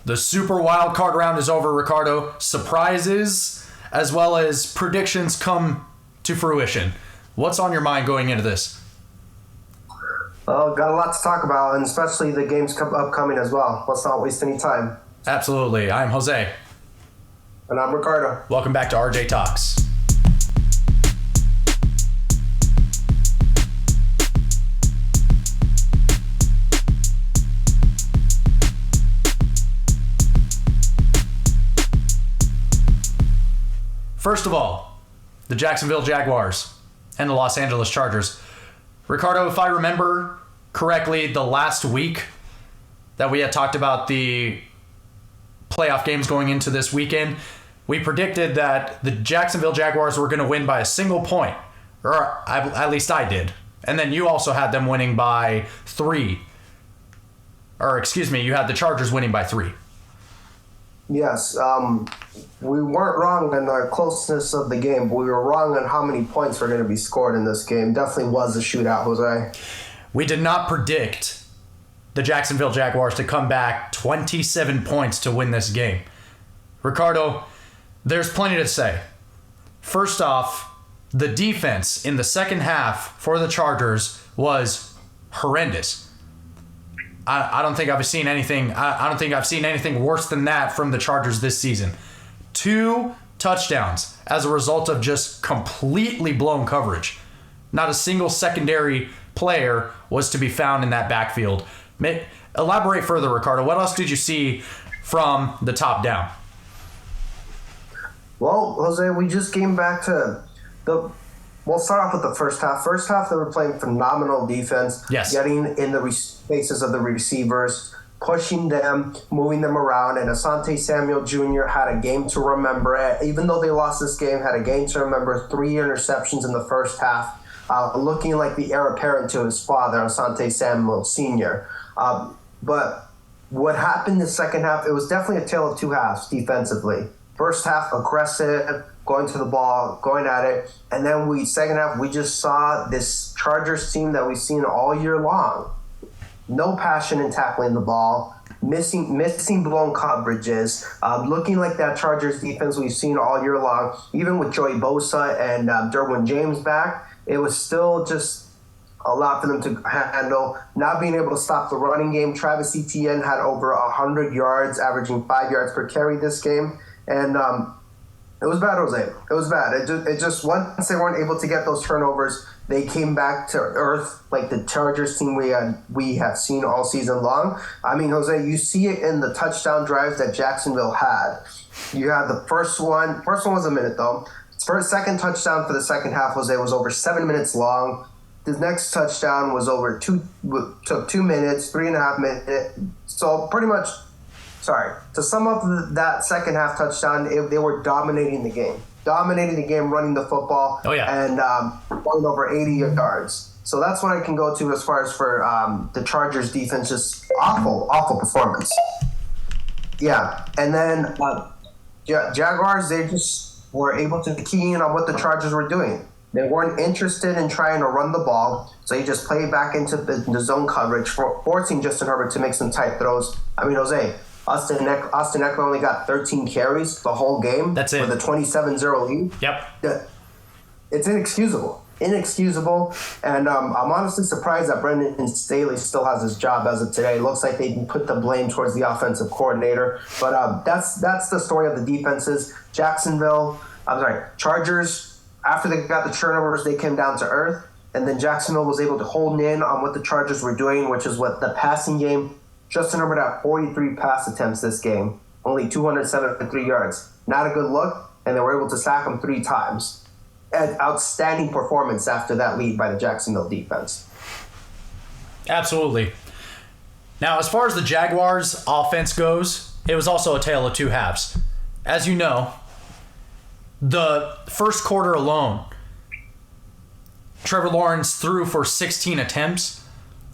The Super Wild Card round is over, Ricardo. Surprises as well as predictions come to fruition. What's on your mind going into this? Got a lot to talk about, and especially the games upcoming as well. Let's not waste any time. Absolutely. I'm Jose. And I'm Ricardo. Welcome back to RJ Talks. First of all, the Jacksonville Jaguars and the Los Angeles Chargers. Ricardo, if I remember correctly, the last week that we had talked about the playoff games going into this weekend, we predicted that the Jacksonville Jaguars were going to win by a single point, or at least I did. And then you also had them winning by 3. Or excuse me, you had the Chargers winning by 3. Yes, we weren't wrong in the closeness of the game, but we were wrong on how many points were going to be scored in this game. Definitely was a shootout, Jose. We did not predict the Jacksonville Jaguars to come back 27 points to win this game. Ricardo, there's plenty to say. First off, the defense in the second half for the Chargers was horrendous. I don't think I've seen anything. I don't think I've seen anything worse than that from the Chargers this season. 2 touchdowns as a result of just completely blown coverage. Not a single secondary player was to be found in that backfield. Elaborate further, Ricardo. What else did you see from the top down? Well, Jose, we just came back to the... We'll start off with the first half. First half, they were playing phenomenal defense. Yes. Getting in the faces of the receivers, pushing them, moving them around. And Asante Samuel Jr. had a game to remember. Even though they lost this game, had a game to remember. 3 interceptions in the first half, looking like the heir apparent to his father, Asante Samuel Sr. But what happened in the second half, it was definitely a tale of 2 halves defensively. First half, aggressive, going to the ball, going at it. And then second half, we just saw this Chargers team that we've seen all year long. No passion in tackling the ball, missing blown coverages, looking like that Chargers defense we've seen all year long. Even with Joey Bosa and Derwin James back, it was still just a lot for them to handle. Not being able to stop the running game. Travis Etienne had over 100 yards, averaging 5 yards per carry this game. And it was bad, Jose. It was bad. It just once they weren't able to get those turnovers, they came back to earth like the Chargers team we have seen all season long. I mean, Jose, you see it in the touchdown drives that Jacksonville had. You had the first one. First one was a minute though. Second touchdown for the second half, Jose, was over 7 minutes long. The next touchdown was over took 2 minutes, 3.5 minutes. So pretty much. Sorry. To sum up that second half touchdown, they were dominating the game. Running the football. Oh, yeah. And going over 80 yards. So that's what I can go to as far as for the Chargers defense. Just awful performance. Yeah. And then Jaguars, they just were able to key in on what the Chargers were doing. They weren't interested in trying to run the ball, so you just played back into the zone coverage, forcing Justin Herbert to make some tight throws. I mean, Jose, Austin Eckler only got 13 carries the whole game. That's it. With a 27-0 lead. Yep. It's inexcusable. And I'm honestly surprised that Brendan Staley still has his job as of today. It looks like they put the blame towards the offensive coordinator. But that's the story of the defenses. Chargers, after they got the turnovers, they came down to earth. And then Jacksonville was able to hold in on what the Chargers were doing, which is what the passing game. Justin Herbert had 43 pass attempts this game, only 273 yards. Not a good look, and they were able to sack him 3 times. An outstanding performance after that lead by the Jacksonville defense. Absolutely. Now, as far as the Jaguars' offense goes, it was also a tale of 2 halves. As you know, the first quarter alone, Trevor Lawrence threw for 16 attempts.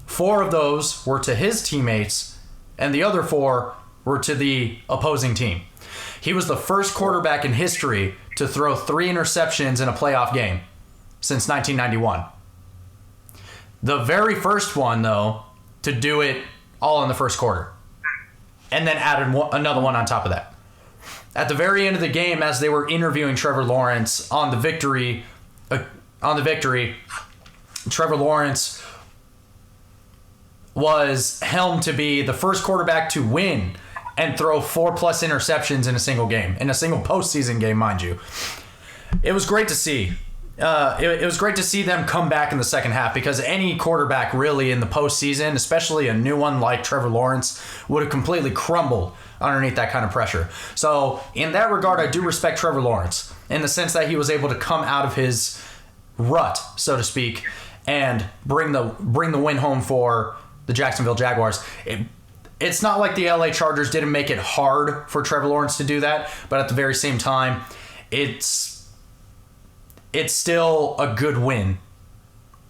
4 of those were to his teammates, and the other 4 were to the opposing team. He was the first quarterback in history to throw 3 interceptions in a playoff game since 1991. The very first one, though, to do it all in the first quarter. and then added another one on top of that. At the very end of the game, as they were interviewing Trevor Lawrence on the victory, Trevor Lawrence was helmed to be the first quarterback to win and throw 4+ interceptions in a single game, in a single postseason game, mind you. It was great to see. It was great to see them come back in the second half, because any quarterback really in the postseason, especially a new one like Trevor Lawrence, would have completely crumbled underneath that kind of pressure. So in that regard, I do respect Trevor Lawrence in the sense that he was able to come out of his rut, so to speak, and bring the win home for the Jacksonville Jaguars. It's not like the LA Chargers didn't make it hard for Trevor Lawrence to do that, but at the very same time, it's still a good win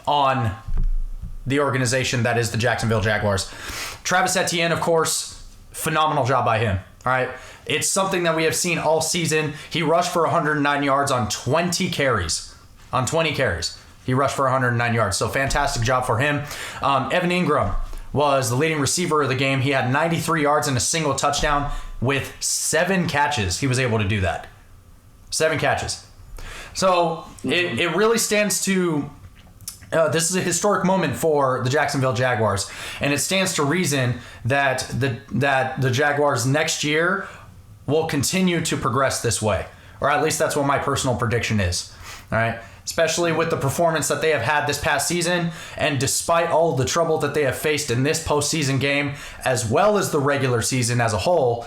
on the organization that is the Jacksonville Jaguars. Travis Etienne, of course, phenomenal job by him. All right. It's something that we have seen all season. He rushed for 109 yards on 20 carries. On 20 carries, he rushed for 109 yards. So fantastic job for him. Evan Ingram was the leading receiver of the game. He had 93 yards and a single touchdown with 7 catches. He was able to do that. 7 catches. So it really stands to... this is a historic moment for the Jacksonville Jaguars, and it stands to reason that the Jaguars next year will continue to progress this way, or at least that's what my personal prediction is. All right, especially with the performance that they have had this past season, and despite all of the trouble that they have faced in this postseason game, as well as the regular season as a whole,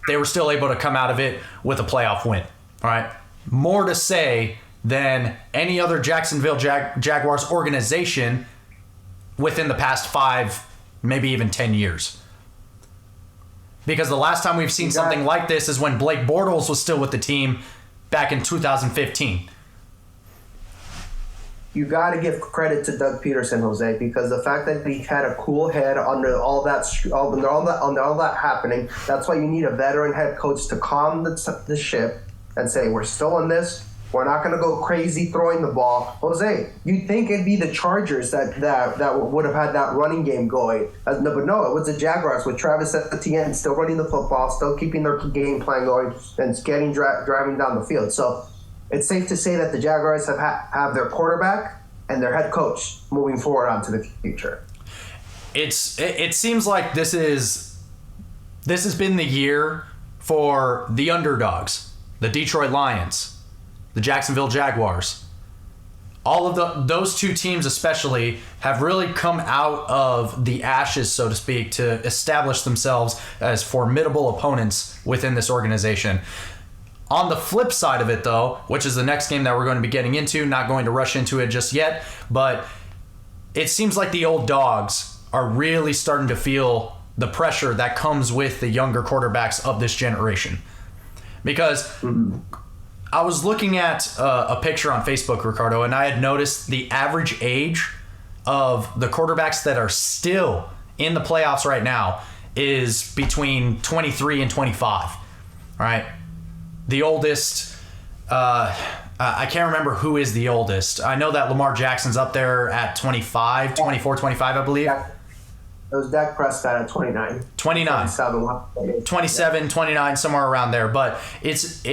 they were still able to come out of it with a playoff win. All right, more to say than any other Jacksonville Jaguars organization within the past 5, maybe even 10 years. Because the last time we've seen something like this is when Blake Bortles was still with the team back in 2015. You got to give credit to Doug Peterson, Jose, because the fact that he had a cool head under all that happening, that's why you need a veteran head coach to calm the ship and say, we're still in this. We're not going to go crazy throwing the ball. Jose, you'd think it'd be the Chargers that would have had that running game going. But no, it was the Jaguars with Travis Etienne still running the football, still keeping their game plan going, and driving down the field. So it's safe to say that the Jaguars have their quarterback and their head coach moving forward onto the future. It seems like this has been the year for the underdogs, the Detroit Lions, the Jacksonville Jaguars. All of those two teams especially have really come out of the ashes, so to speak, to establish themselves as formidable opponents within this organization. On the flip side of it, though, which is the next game that we're going to be getting into, not going to rush into it just yet, but it seems like the old dogs are really starting to feel the pressure that comes with the younger quarterbacks of this generation. Because I was looking at a picture on Facebook, Ricardo, and I had noticed the average age of the quarterbacks that are still in the playoffs right now is between 23 and 25. All right. The oldest, I can't remember who is the oldest. I know that Lamar Jackson's up there at 25, 24, 25, I believe. It was Dak Prescott at 29. 27, 29, somewhere around there. But it's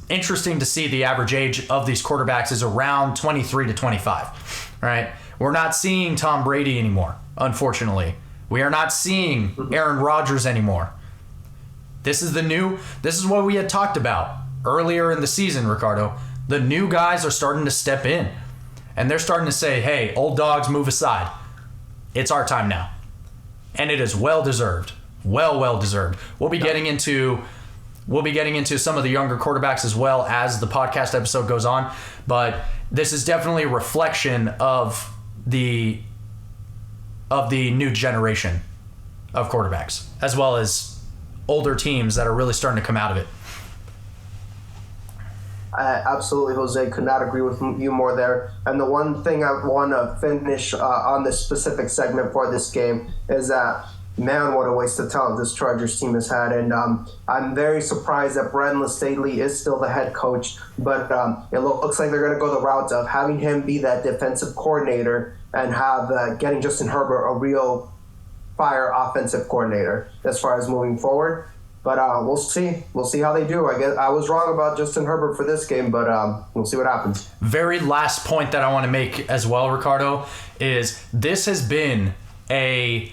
interesting to see the average age of these quarterbacks is around 23 to 25, right? We're not seeing Tom Brady anymore, unfortunately. We are not seeing Aaron Rodgers anymore. This is what we had talked about earlier in the season, Ricardo. The new guys are starting to step in, and they're starting to say, hey, old dogs, move aside. It's our time now. And it is well-deserved. Well deserved. We'll be getting into some of the younger quarterbacks as well as the podcast episode goes on, but this is definitely a reflection of the new generation of quarterbacks, as well as older teams that are really starting to come out of it. Absolutely, Jose. Could not agree with you more there. And the one thing I want to finish on this specific segment for this game is that, man, what a waste of talent this Chargers team has had. And I'm very surprised that Brandon Staley is still the head coach. But it looks like they're going to go the route of having him be that defensive coordinator and have getting Justin Herbert a real fire offensive coordinator as far as moving forward. But we'll see. We'll see how they do. I guess I was wrong about Justin Herbert for this game, but we'll see what happens. Very last point that I want to make as well, Ricardo, is this has been a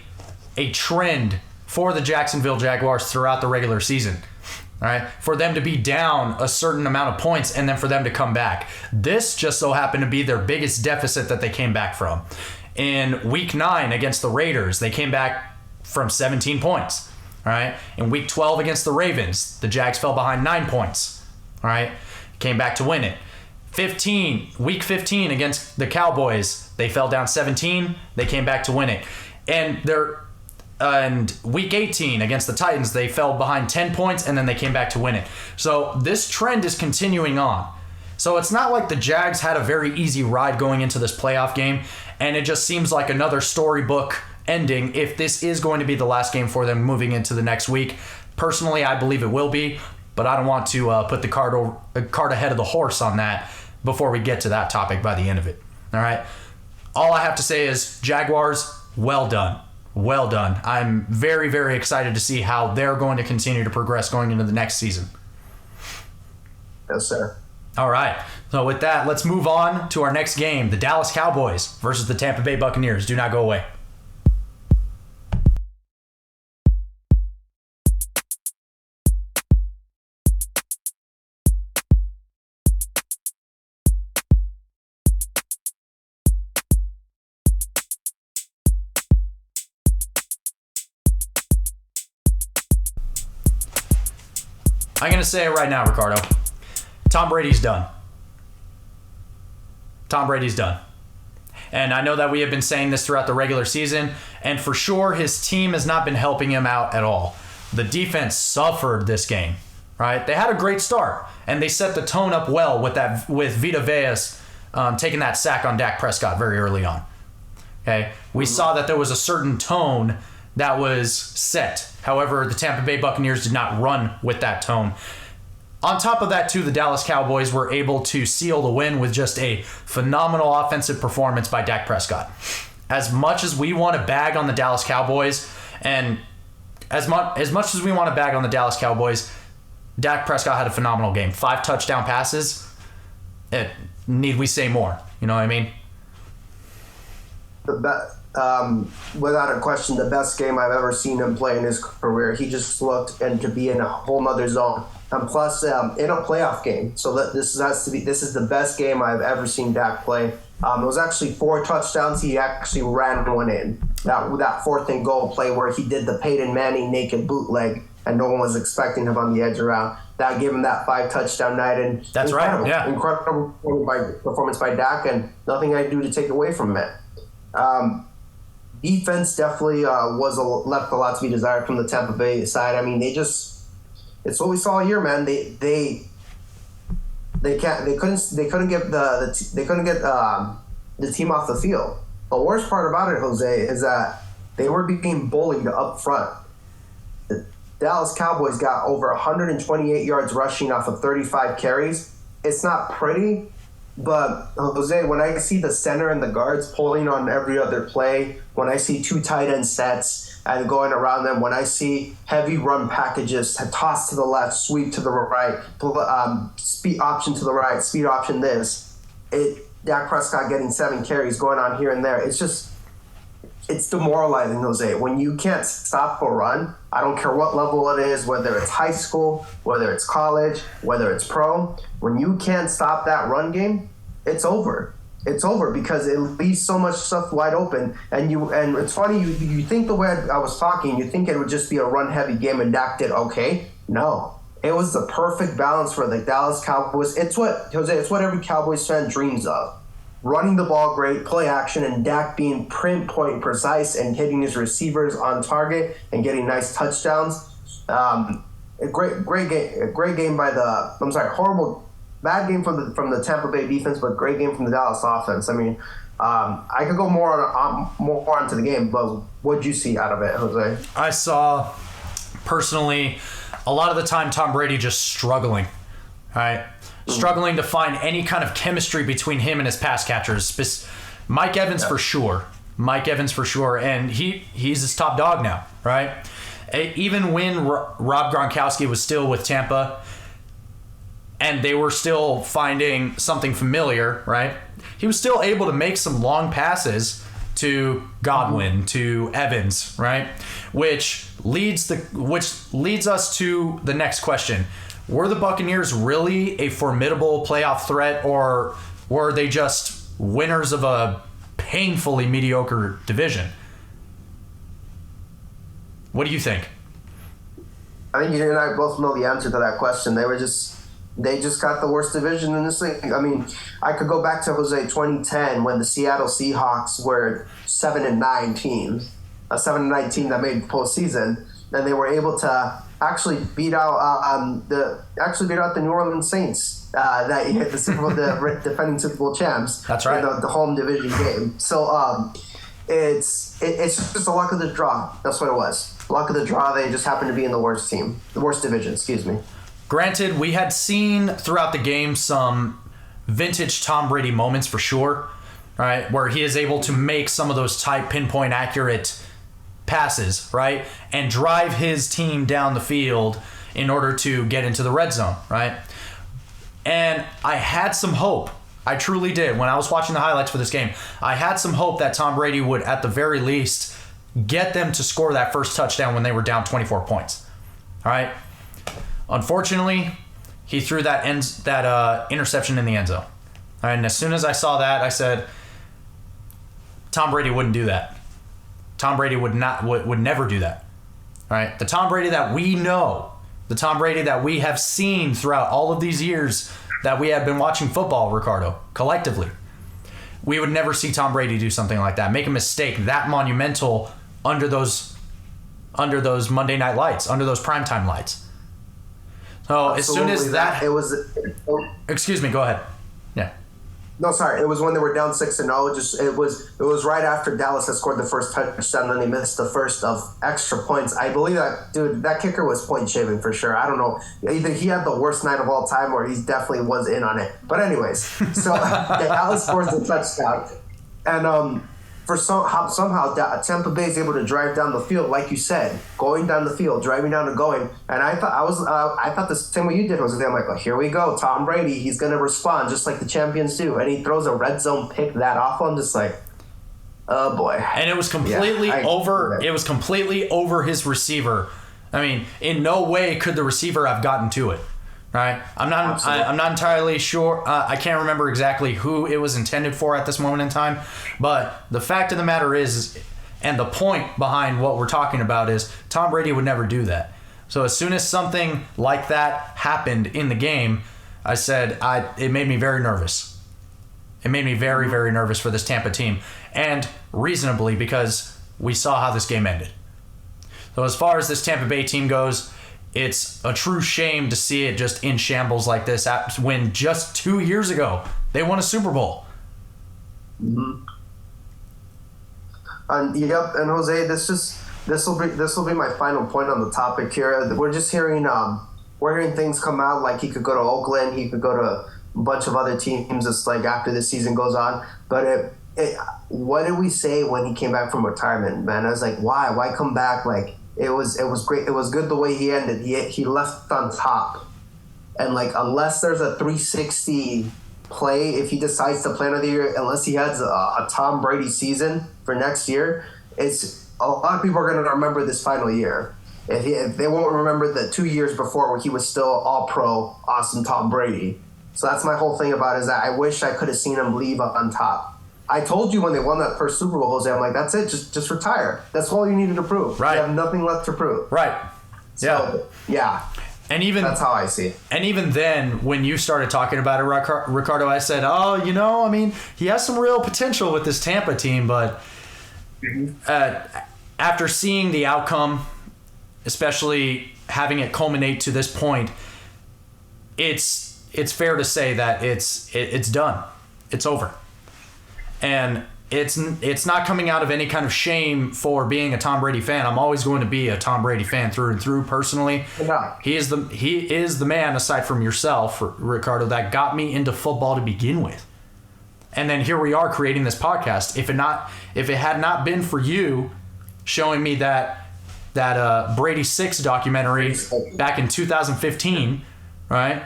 trend for the Jacksonville Jaguars throughout the regular season. All right, for them to be down a certain amount of points and then for them to come back. This just so happened to be their biggest deficit that they came back from. In Week 9 against the Raiders, they came back from 17 points. All right, in Week 12 against the Ravens, the Jags fell behind 9 points. All right, came back to win it. Week 15 against the Cowboys, they fell down 17. They came back to win it. And Week 18 against the Titans, they fell behind 10 points, and then they came back to win it. So this trend is continuing on. So it's not like the Jags had a very easy ride going into this playoff game, and it just seems like another storybook ending if this is going to be the last game for them moving into the next week. Personally, I believe it will be, but I don't want to put the cart ahead of the horse on that before we get to that topic by the end of it. All right? All I have to say is, Jaguars, well done. Well done. I'm very, very excited to see how they're going to continue to progress going into the next season. Yes, sir. All right. So with that, let's move on to our next game, the Dallas Cowboys versus the Tampa Bay Buccaneers. Do not go away. I'm going to say it right now, Ricardo. Tom Brady's done. Tom Brady's done. And I know that we have been saying this throughout the regular season, and for sure his team has not been helping him out at all. The defense suffered this game, right? They had a great start, and they set the tone up well with Vita Veas taking that sack on Dak Prescott very early on. Okay, we saw that there was a certain tone that was set. However, the Tampa Bay Buccaneers did not run with that tone. On top of that, too, the Dallas Cowboys were able to seal the win with just a phenomenal offensive performance by Dak Prescott. As much as we want to bag on the Dallas Cowboys, and as much as we want to bag on the Dallas Cowboys, Dak Prescott had a phenomenal game. 5 touchdown passes. Need we say more? You know what I mean? Without a question, the best game I've ever seen him play in his career. He just looked and to be in a whole nother zone. And plus, in a playoff game, so that this is the best game I've ever seen Dak play. It was actually 4 touchdowns. He actually ran one in. That 4th and goal play where he did the Peyton Manning naked bootleg, and no one was expecting him on the edge around. That gave him that 5 touchdown night, and that's right. Yeah, incredible performance by Dak, and nothing I do to take away from it. Defense definitely left a lot to be desired from the Tampa Bay side. I mean, it's what we saw all year, man. They couldn't get the team off the field. The worst part about it, Jose, is that they were being bullied up front. The Dallas Cowboys got over 128 yards rushing off of 35 carries. It's not pretty. But, Jose, when I see the center and the guards pulling on every other play, when I see 2 tight end sets and going around them, when I see heavy run packages, toss to the left, sweep to the right, speed option to the right, speed option this, Dak Prescott getting 7 carries going on here and there, it's demoralizing, Jose. When you can't stop a run, I don't care what level it is, whether it's high school, whether it's college, whether it's pro, when you can't stop that run game, it's over. It's over because it leaves so much stuff wide open. And it's funny, you think the way I was talking, you think it would just be a run-heavy game and Dak did okay. No. It was the perfect balance for the Dallas Cowboys. It's what every Cowboys fan dreams of. Running the ball great, play action, and Dak being pinpoint precise and hitting his receivers on target and getting nice touchdowns. A great game by bad game from the Tampa Bay defense, but great game from the Dallas offense. I mean, I could go more onto the game, but what'd you see out of it, Jose? I saw, personally, a lot of the time Tom Brady just struggling, right? Struggling to find any kind of chemistry between him and his pass catchers. Mike Evans for sure. Mike Evans for sure, and he's his top dog now, right? Even when Rob Gronkowski was still with Tampa and they were still finding something familiar, right? He was still able to make some long passes to Godwin, to Evans, right? Which leads us to the next question. Were the Buccaneers really a formidable playoff threat, or were they just winners of a painfully mediocre division? What do you think? I think you and I both know the answer to that question. They just got the worst division in this league. I mean, I could go back to, Jose, 2010 when the Seattle Seahawks were 7-9 teams, a 7-9 team that made postseason, and they were able to actually beat out the New Orleans Saints that hit the Super Bowl, the defending Super Bowl champs. That's right. In the home division game. So it's just a luck of the draw. That's what it was. Luck of the draw. They just happened to be in the worst division. Excuse me. Granted, we had seen throughout the game some vintage Tom Brady moments for sure, right? Where he is able to make some of those tight, pinpoint, accurate passes, right? And drive his team down the field in order to get into the red zone, right? And I had some hope. I truly did. When I was watching the highlights for this game, I had some hope that Tom Brady would, at the very least, get them to score that first touchdown when they were down 24 points, all right? Unfortunately, he threw that interception in the end zone. And as soon as I saw that, I said, Tom Brady wouldn't do that. Tom Brady would never do that. All right? The Tom Brady that we know, the Tom Brady that we have seen throughout all of these years that we have been watching football, Ricardo, collectively, we would never see Tom Brady do something like that, make a mistake that monumental under those Monday night lights, under those primetime lights. So as soon as that, excuse me, go ahead. Yeah. No, sorry. It was when they were down 6-0. It was right after Dallas had scored the first touchdown, and they missed the first of extra points. I believe that kicker was point shaving for sure. I don't know. Either he had the worst night of all time, or he definitely was in on it. But anyways, so Dallas scores the touchdown, and somehow Tampa Bay is able to drive down the field, like you said, going down the field, driving down and going. And I thought the same way you did, Jose. I'm like, oh, here we go, Tom Brady. He's gonna respond just like the champions do, and he throws a red zone pick that off. I'm just like, oh boy. And it was completely over. It was completely over his receiver. I mean, in no way could the receiver have gotten to it. Right, I'm not entirely sure. I can't remember exactly who it was intended for at this moment in time, but the fact of the matter is, and the point behind what we're talking about is, Tom Brady would never do that. So as soon as something like that happened in the game, I said it made me very nervous. It made me very, very nervous for this Tampa team, and reasonably, because we saw how this game ended. So as far as this Tampa Bay team goes, it's a true shame to see it just in shambles like this when just 2 years ago they won a Super Bowl. Mm-hmm. And Jose, this will be my final point on the topic here. We're just hearing things come out like he could go to Oakland, he could go to a bunch of other teams. It's like after the season goes on. But what did we say when he came back from retirement, man? I was like, why come back? Like, It was great. It was good the way he ended. He left on top, and like unless there's a 360 play, if he decides to play another year, unless he has a Tom Brady season for next year, it's a lot of people are going to remember this final year. If they won't remember the 2 years before where he was still all pro, awesome Tom Brady. So that's my whole thing about it, is that I wish I could have seen him leave on top. I told you when they won that first Super Bowl, Jose, I'm like, that's it. Just retire. That's all you needed to prove. Right. You have nothing left to prove. Right. So, yeah. And even that's how I see it. And even then, when you started talking about it, Ricardo, I said, I mean, he has some real potential with this Tampa team, but after seeing the outcome, especially having it culminate to this point, it's fair to say that it's done. It's over. And it's not coming out of any kind of shame for being a Tom Brady fan. I'm always going to be a Tom Brady fan through and through personally. Yeah. He is the man, aside from yourself, Ricardo, that got me into football to begin with. And then here we are creating this podcast. If it had not been for you showing me that Brady 6 documentary back in 2015, right?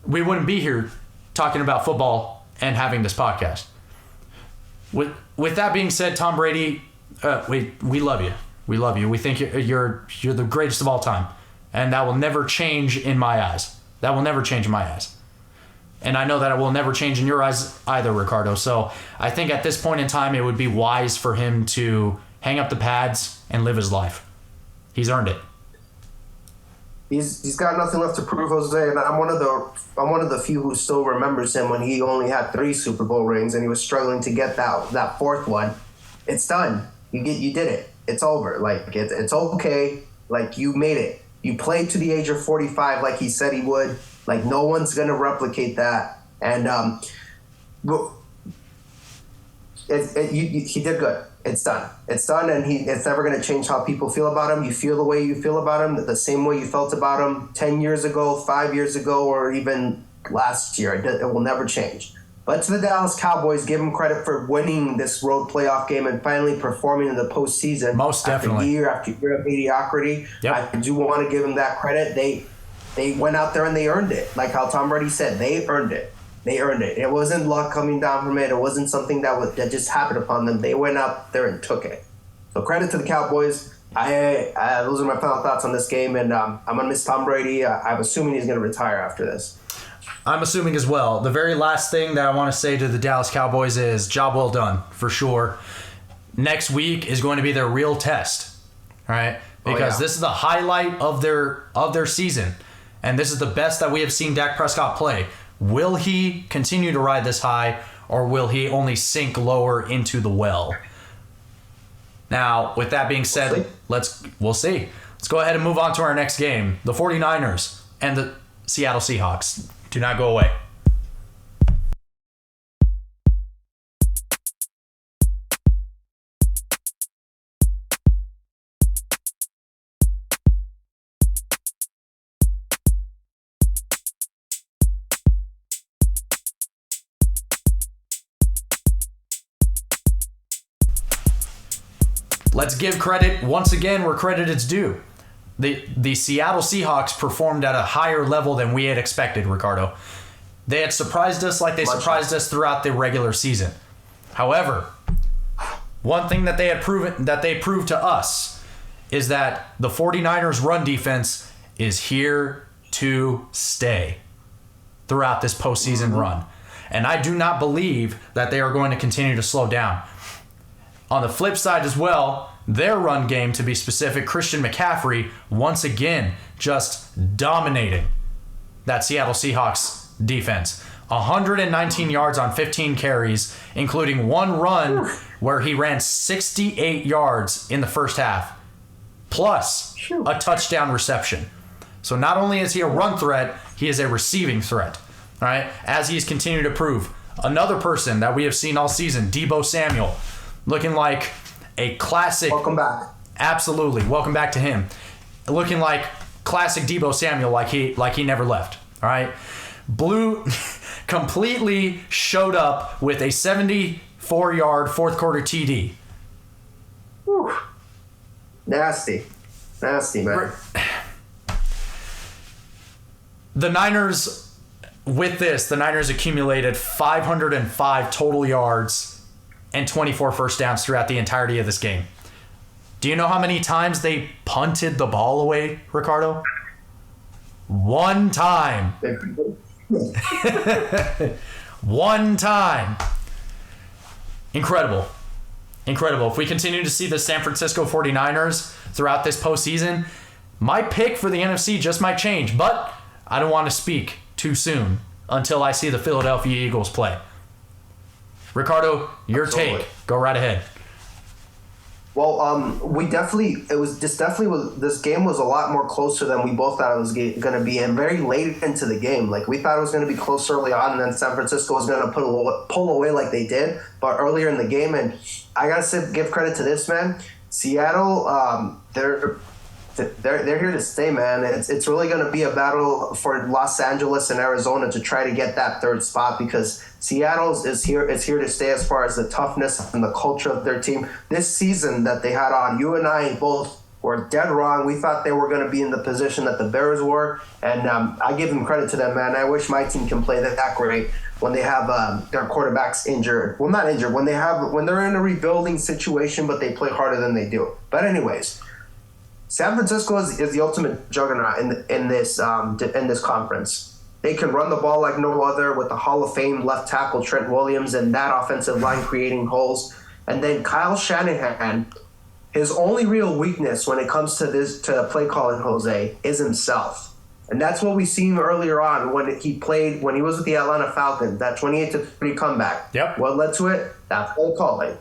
We wouldn't be here talking about football and having this podcast. With that being said, Tom Brady, we love you. We love you. We think you're the greatest of all time, and that will never change in my eyes. That will never change in my eyes. And I know that it will never change in your eyes either, Ricardo. So I think at this point in time, it would be wise for him to hang up the pads and live his life. He's earned it. He's got nothing left to prove, Jose, and I'm one of the few who still remembers him when he only had 3 Super Bowl rings and he was struggling to get that 4th one. It's done. You did it. It's over. Like it's okay. Like you made it. You played to the age of 45 like he said he would. Like no one's gonna replicate that. And he did good. It's done. It's done, and it's never going to change how people feel about him. You feel the way you feel about him, the same way you felt about him 10 years ago, 5 years ago, or even last year. It will never change. But to the Dallas Cowboys, give them credit for winning this road playoff game and finally performing in the postseason. Most definitely. After year of mediocrity. Yep. I do want to give them that credit. They went out there and they earned it. Like how Tom Brady said, they earned it. They earned it. It wasn't luck coming down from it. It wasn't something that just happened upon them. They went out there and took it. So credit to the Cowboys. Those are my final thoughts on this game, and I'm going to miss Tom Brady. I'm assuming he's going to retire after this. I'm assuming as well. The very last thing that I want to say to the Dallas Cowboys is job well done, for sure. Next week is going to be their real test, right? Because this is the highlight of their season, and this is the best that we have seen Dak Prescott play. Will he continue to ride this high, or will he only sink lower into the well? Now, with that being said, we'll see. Let's go ahead and move on to our next game. The 49ers and the Seattle Seahawks. Do not go away. Let's give credit once again where credit is due. The Seattle Seahawks performed at a higher level than we had expected, Ricardo. They had surprised us like they surprised us throughout the regular season. However, one thing that they proved to us is that the 49ers run defense is here to stay throughout this postseason run. And I do not believe that they are going to continue to slow down. On the flip side as well, their run game, to be specific, Christian McCaffrey, once again, just dominating that Seattle Seahawks defense. 119 yards on 15 carries, including one run where he ran 68 yards in the first half, plus a touchdown reception. So not only is he a run threat, he is a receiving threat, all right, as he's continued to prove. Another person that we have seen all season, Deebo Samuel, looking like a classic. Welcome back. Absolutely. Welcome back to him. Looking like classic Deebo Samuel, like he never left. All right. Completely showed up with a 74-yard fourth quarter TD. Whew. Nasty, man. The Niners accumulated 505 total yards and 24 first downs throughout the entirety of this game. Do you know how many times they punted the ball away, Ricardo? One time. One time. Incredible. If we continue to see the San Francisco 49ers throughout this postseason, my pick for the NFC just might change, but I don't want to speak too soon until I see the Philadelphia Eagles play. Ricardo, your take. Go right ahead. Well, this game was a lot more closer than we both thought it was going to be, and very late into the game. Like, we thought it was going to be close early on, and then San Francisco was going to pull away like they did, but earlier in the game, and I got to give credit to this, man. Seattle, they're here to stay, man. It's really going to be a battle for Los Angeles and Arizona to try to get that third spot, because Seattle is here to stay as far as the toughness and the culture of their team. This season that they had on, you and I both were dead wrong. We thought they were going to be in the position that the Bears were, and I give them credit to them, man. I wish my team can play that great when they have their quarterbacks injured. Well, not injured, when they're in a rebuilding situation, but they play harder than they do. But anyways, San Francisco is the ultimate juggernaut in this conference. They can run the ball like no other, with the Hall of Fame left tackle Trent Williams and that offensive line creating holes. And then Kyle Shanahan, his only real weakness when it comes to play calling, Jose, is himself. And that's what we seen earlier on when he was with the Atlanta Falcons, that 28-3 comeback. Yep. What led to it? That play calling.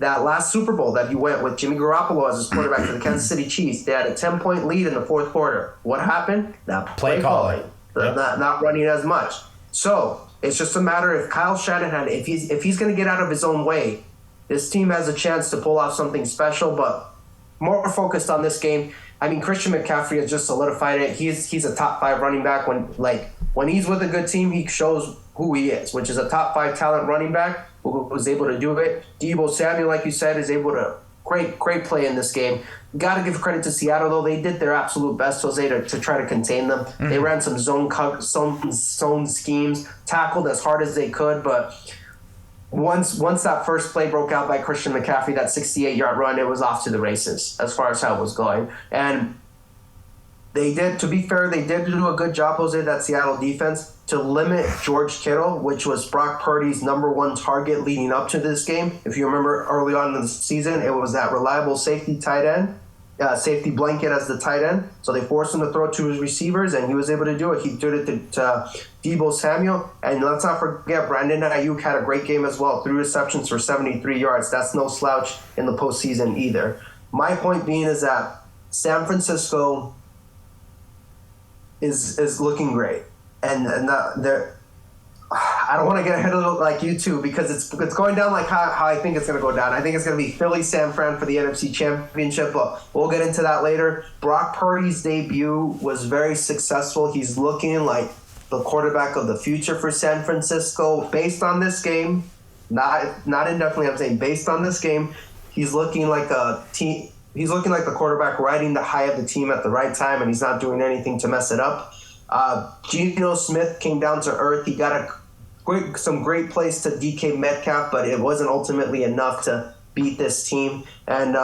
That last Super Bowl that he went with Jimmy Garoppolo as his quarterback for the Kansas City Chiefs, they had a 10-point lead in the fourth quarter. What happened? That play calling. Yep. Not running as much. So it's just a matter of Kyle Shanahan, if he's going to get out of his own way, this team has a chance to pull off something special. But more focused on this game, I mean, Christian McCaffrey has just solidified it. He's a top 5 running back. When he's with a good team, he shows who he is, which is a top 5 talent running back who was able to do it. Deebo Samuel, like you said, is able to great play in this game. Got to give credit to Seattle, though. They did their absolute best, Jose, to try to contain them. Mm-hmm. They ran some zone schemes, tackled as hard as they could, but once that first play broke out by Christian McCaffrey, that 68-yard run, it was off to the races as far as how it was going. And to be fair, they did do a good job, Jose, that Seattle defense, to limit George Kittle, which was Brock Purdy's number 1 target leading up to this game. If you remember early on in the season, it was that reliable safety blanket as the tight end. So they forced him to throw to his receivers, and he was able to do it. He did it to Deebo Samuel. And let's not forget, Brandon Ayuk had a great game as well. 3 receptions for 73 yards. That's no slouch in the postseason either. My point being is that San Francisco is looking great. And I don't want to get ahead of it like you two, because it's going down like how I think it's going to go down. I think it's going to be Philly San Fran for the NFC Championship, but we'll get into that later. Brock Purdy's debut was very successful. He's looking like the quarterback of the future for San Francisco. Based on this game, not indefinitely, I'm saying based on this game, he's looking like a team. He's looking like the quarterback riding the high of the team at the right time, and he's not doing anything to mess it up. Geno Smith came down to earth. He got some great plays to DK Metcalf, but it wasn't ultimately enough to beat this team. And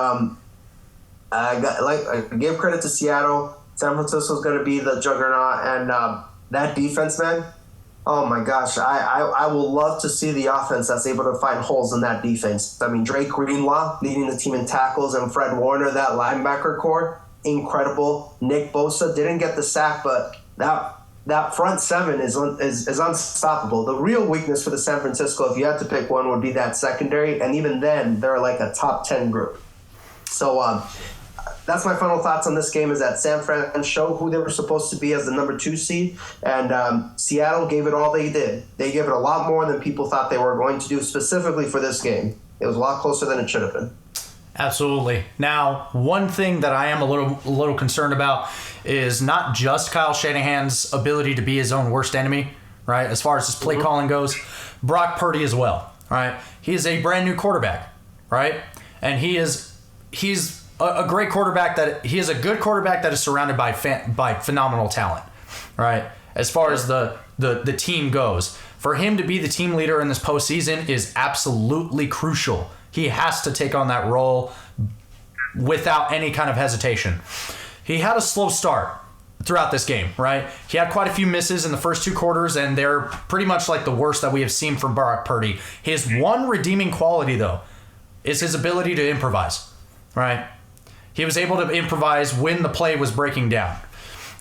I gave credit to Seattle. San Francisco's going to be the juggernaut, and that defense, man. Oh my gosh, I will love to see the offense that's able to find holes in that defense. I mean, Drake Greenlaw leading the team in tackles, and Fred Warner, that linebacker core, incredible. Nick Bosa didn't get the sack, but that front seven is unstoppable. The real weakness for the San Francisco, if you had to pick one, would be that secondary, and even then, they're like a top 10 group. So that's my final thoughts on this game, is that San Fran showed who they were supposed to be as the number 2 seed, and Seattle gave it all they did. They gave it a lot more than people thought they were going to do, specifically for this game. It was a lot closer than it should have been. Absolutely. Now, one thing that I am a little concerned about is not just Kyle Shanahan's ability to be his own worst enemy, right? As far as his play calling goes, Brock Purdy as well, right? He is a brand new quarterback, right? And he's a great quarterback. He is a good quarterback that is surrounded by phenomenal talent, right? As far as the team goes, for him to be the team leader in this postseason is absolutely crucial. He has to take on that role without any kind of hesitation. He had a slow start throughout this game, right? He had quite a few misses in the first 2 quarters, and they're pretty much like the worst that we have seen from Brock Purdy. His one redeeming quality, though, is his ability to improvise, right? He was able to improvise when the play was breaking down.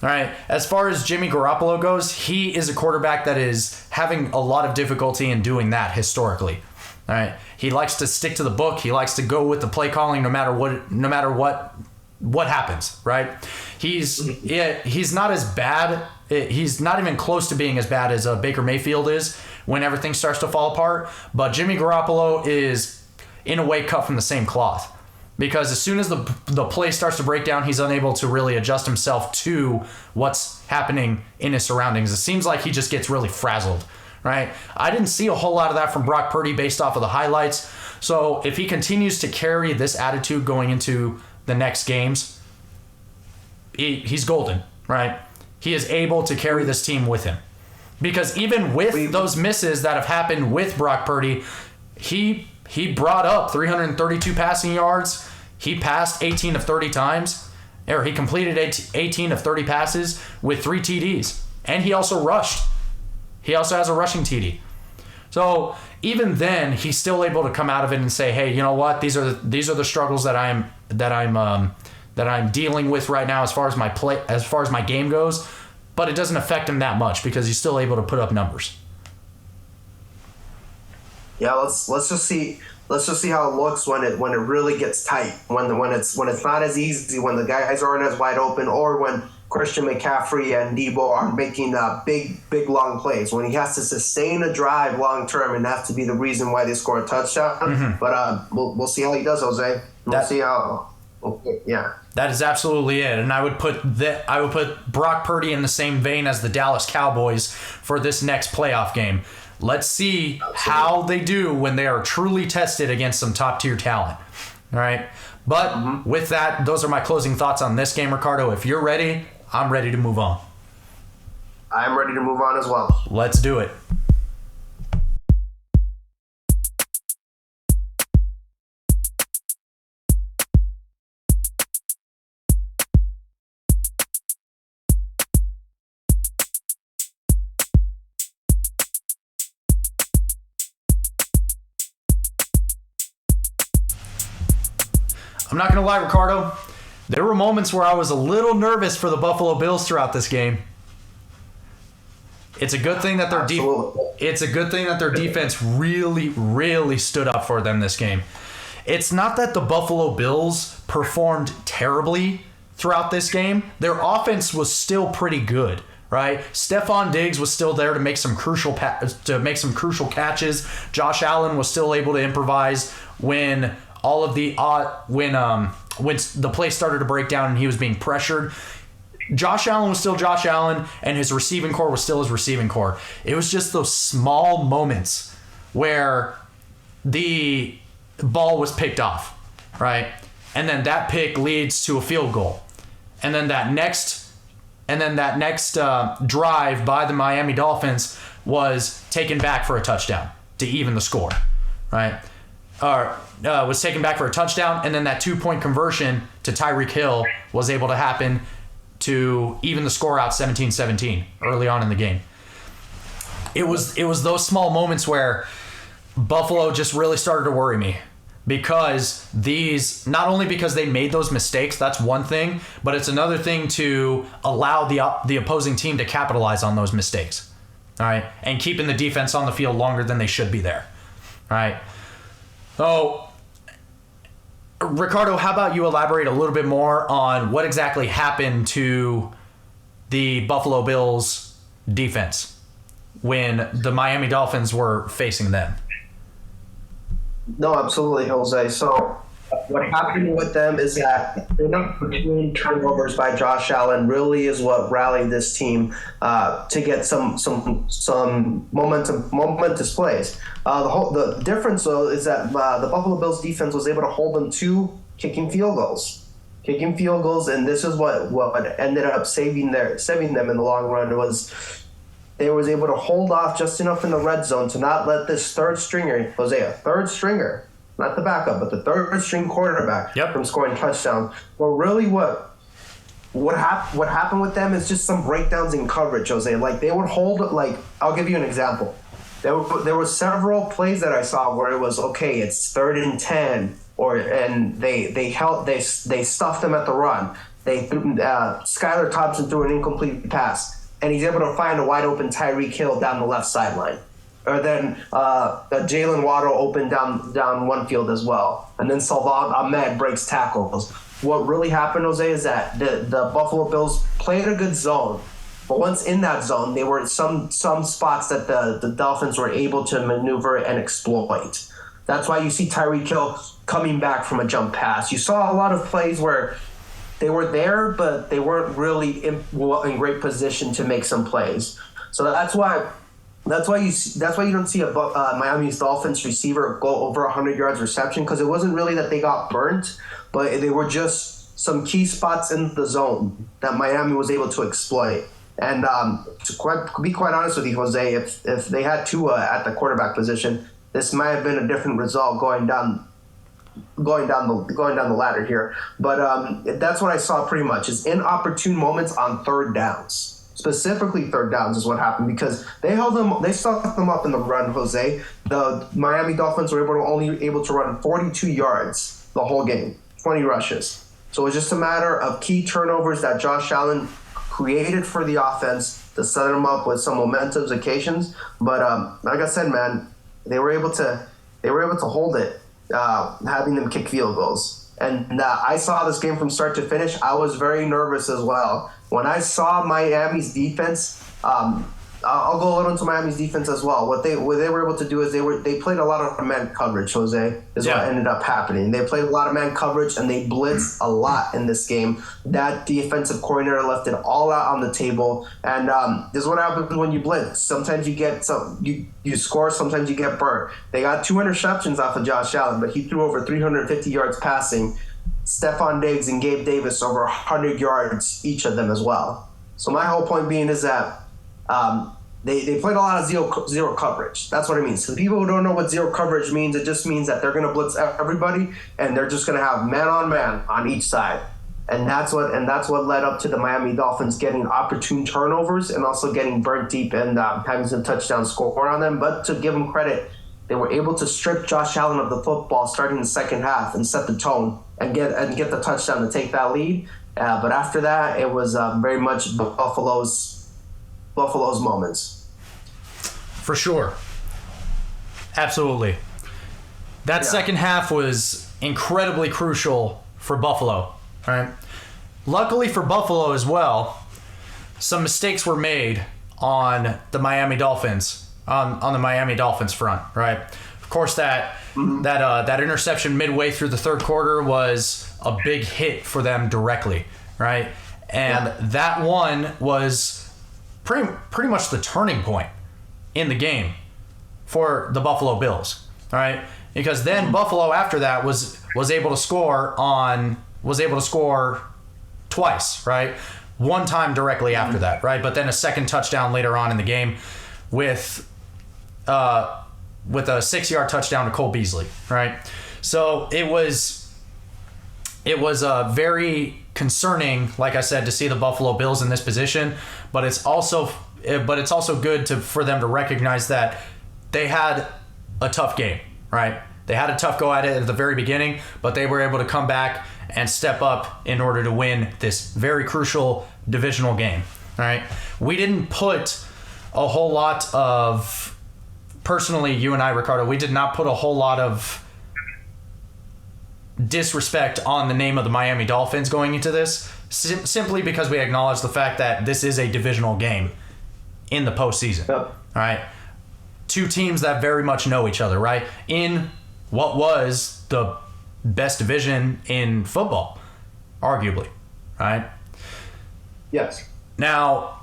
All right. As far as Jimmy Garoppolo goes, he is a quarterback that is having a lot of difficulty in doing that historically. All right. He likes to stick to the book. He likes to go with the play calling no matter what happens, right? He's not as bad. He's not even close to being as bad as Baker Mayfield is when everything starts to fall apart. But Jimmy Garoppolo is, in a way, cut from the same cloth. because as soon as the play starts to break down, he's unable to really adjust himself to what's happening in his surroundings. It seems like he just gets really frazzled, right? I didn't see a whole lot of that from Brock Purdy based off of the highlights. So if he continues to carry this attitude going into the next games, he's golden, right? He is able to carry this team with him. Because even with those misses that have happened with Brock Purdy, he brought up 332 passing yards. He passed 18 of 30 times, or he completed 18 of 30 passes with 3 TDs. And he also rushed. He also has a rushing TD. So even then, he's still able to come out of it and say, "Hey, you know what? These are the struggles that I'm dealing with right now as far as my game goes." But it doesn't affect him that much because he's still able to put up numbers. Yeah, let's just see how it looks when it really gets tight, when it's not as easy, when the guys aren't as wide open, or when Christian McCaffrey and Debo aren't making big long plays, when he has to sustain a drive long term, and that's to be the reason why they score a touchdown. Mm-hmm. But we'll see how he does, Jose. We'll see how. Yeah. That is absolutely it, and I would put Brock Purdy in the same vein as the Dallas Cowboys for this next playoff game. Let's see how they do when they are truly tested against some top-tier talent. All right? But with that, those are my closing thoughts on this game, Ricardo. If you're ready, I'm ready to move on. I'm ready to move on as well. Let's do it. I'm not going to lie, Ricardo. There were moments where I was a little nervous for the Buffalo Bills throughout this game. It's a good thing that their defense really, really stood up for them this game. It's not that the Buffalo Bills performed terribly throughout this game. Their offense was still pretty good, right? Stephon Diggs was still there to make some crucial catches. Josh Allen was still able to improvise when when the play started to break down and he was being pressured. Josh Allen was still Josh Allen, and his receiving core was still his receiving core. It was just those small moments where the ball was picked off, right? And then that pick leads to a field goal. And then that next drive by the Miami Dolphins was taken back for a touchdown to even the score, right? Was taken back for a touchdown, and then that 2-point conversion to Tyreek Hill was able to happen to even the score out 17-17 early on in the game. It was those small moments where Buffalo just really started to worry me, because not only because they made those mistakes, that's one thing, but it's another thing to allow the opposing team to capitalize on those mistakes, all right, and keeping the defense on the field longer than they should be there, all right. So, Ricardo, how about you elaborate a little bit more on what exactly happened to the Buffalo Bills defense when the Miami Dolphins were facing them? No, absolutely, Jose. So what happened with them is that enough between turnovers by Josh Allen really is what rallied this team to get some momentous plays. The difference, though, is that the Buffalo Bills defense was able to hold them to kicking field goals, and this is what ended up saving them in the long run. They was able to hold off just enough in the red zone to not let this third stringer, not the backup, but the third string quarterback, from scoring touchdowns. Well, really what happened with them is just some breakdowns in coverage, Jose. Like, they would hold, I'll give you an example. There were several plays that I saw where it was, okay, it's 3rd and 10, and they stuffed them at the run. They threw Skylar Thompson threw an incomplete pass, and he's able to find a wide open Tyreek Hill down the left sideline. Or then Jalen Waddle opened down one field as well. And then Salvon Ahmed breaks tackles. What really happened, Jose, is that the Buffalo Bills played a good zone. But once in that zone, they were some spots that the Dolphins were able to maneuver and exploit. That's why you see Tyreek Hill coming back from a jump pass. You saw a lot of plays where they were there, but they weren't really in great position to make some plays. So that's why you don't see a Miami's Dolphins receiver go over 100 yards reception, because it wasn't really that they got burnt, but they were just some key spots in the zone that Miami was able to exploit. And to be quite honest with you, Jose, if they had Tua at the quarterback position, this might have been a different result going down the ladder here. But that's what I saw pretty much, is inopportune moments on third downs. Specifically third downs is what happened, because they stuck them up in the run, Jose. The Miami Dolphins were only able to run 42 yards the whole game, 20 rushes. So it was just a matter of key turnovers that Josh Allen created for the offense to set them up with some momentous occasions. But like I said, man, they were able to hold it, having them kick field goals. And I saw this game from start to finish. I was very nervous as well. When I saw Miami's defense, I'll go a little into Miami's defense as well. What they were able to do is they played a lot of man coverage, Jose, is what ended up happening. They played a lot of man coverage, and they blitzed a lot in this game. That defensive coordinator left it all out on the table. And this is what happens when you blitz. Sometimes you get you score, sometimes you get burnt. They got 2 interceptions off of Josh Allen, but he threw over 350 yards passing. Stephon Diggs and Gabe Davis over 100 yards, each of them as well. So my whole point being is that they played a lot of zero coverage. That's what it means. So the people who don't know what zero coverage means, it just means that they're going to blitz everybody, and they're just going to have man on each side. And that's what led up to the Miami Dolphins getting opportune turnovers and also getting burnt deep and having some touchdowns scored on them. But to give them credit, they were able to strip Josh Allen of the football starting the second half and set the tone and get the touchdown to take that lead. But after that, it was very much Buffalo's moments. For sure. Absolutely. That second half was incredibly crucial for Buffalo. Right? Luckily for Buffalo as well, some mistakes were made on the Miami Dolphins, on the Miami Dolphins front, right? Of course, that interception midway through the third quarter was a big hit for them directly, right? And that one was pretty much the turning point in the game for the Buffalo Bills, right? Because then Buffalo after that was able to score twice, right? One time directly after that, right? But then a second touchdown later on in the game with a 6-yard touchdown to Cole Beasley, right? So it was very concerning, like I said, to see the Buffalo Bills in this position, but it's also good for them to recognize that they had a tough game, right? They had a tough go at it at the very beginning, but they were able to come back and step up in order to win this very crucial divisional game, right? We didn't put a whole lot of, personally, you and I, Ricardo, we did not put a whole lot of disrespect on the name of the Miami Dolphins going into this, simply because we acknowledge the fact that this is a divisional game in the postseason, all right? Two teams that very much know each other, right? In what was the best division in football, arguably, right? Yes. Now,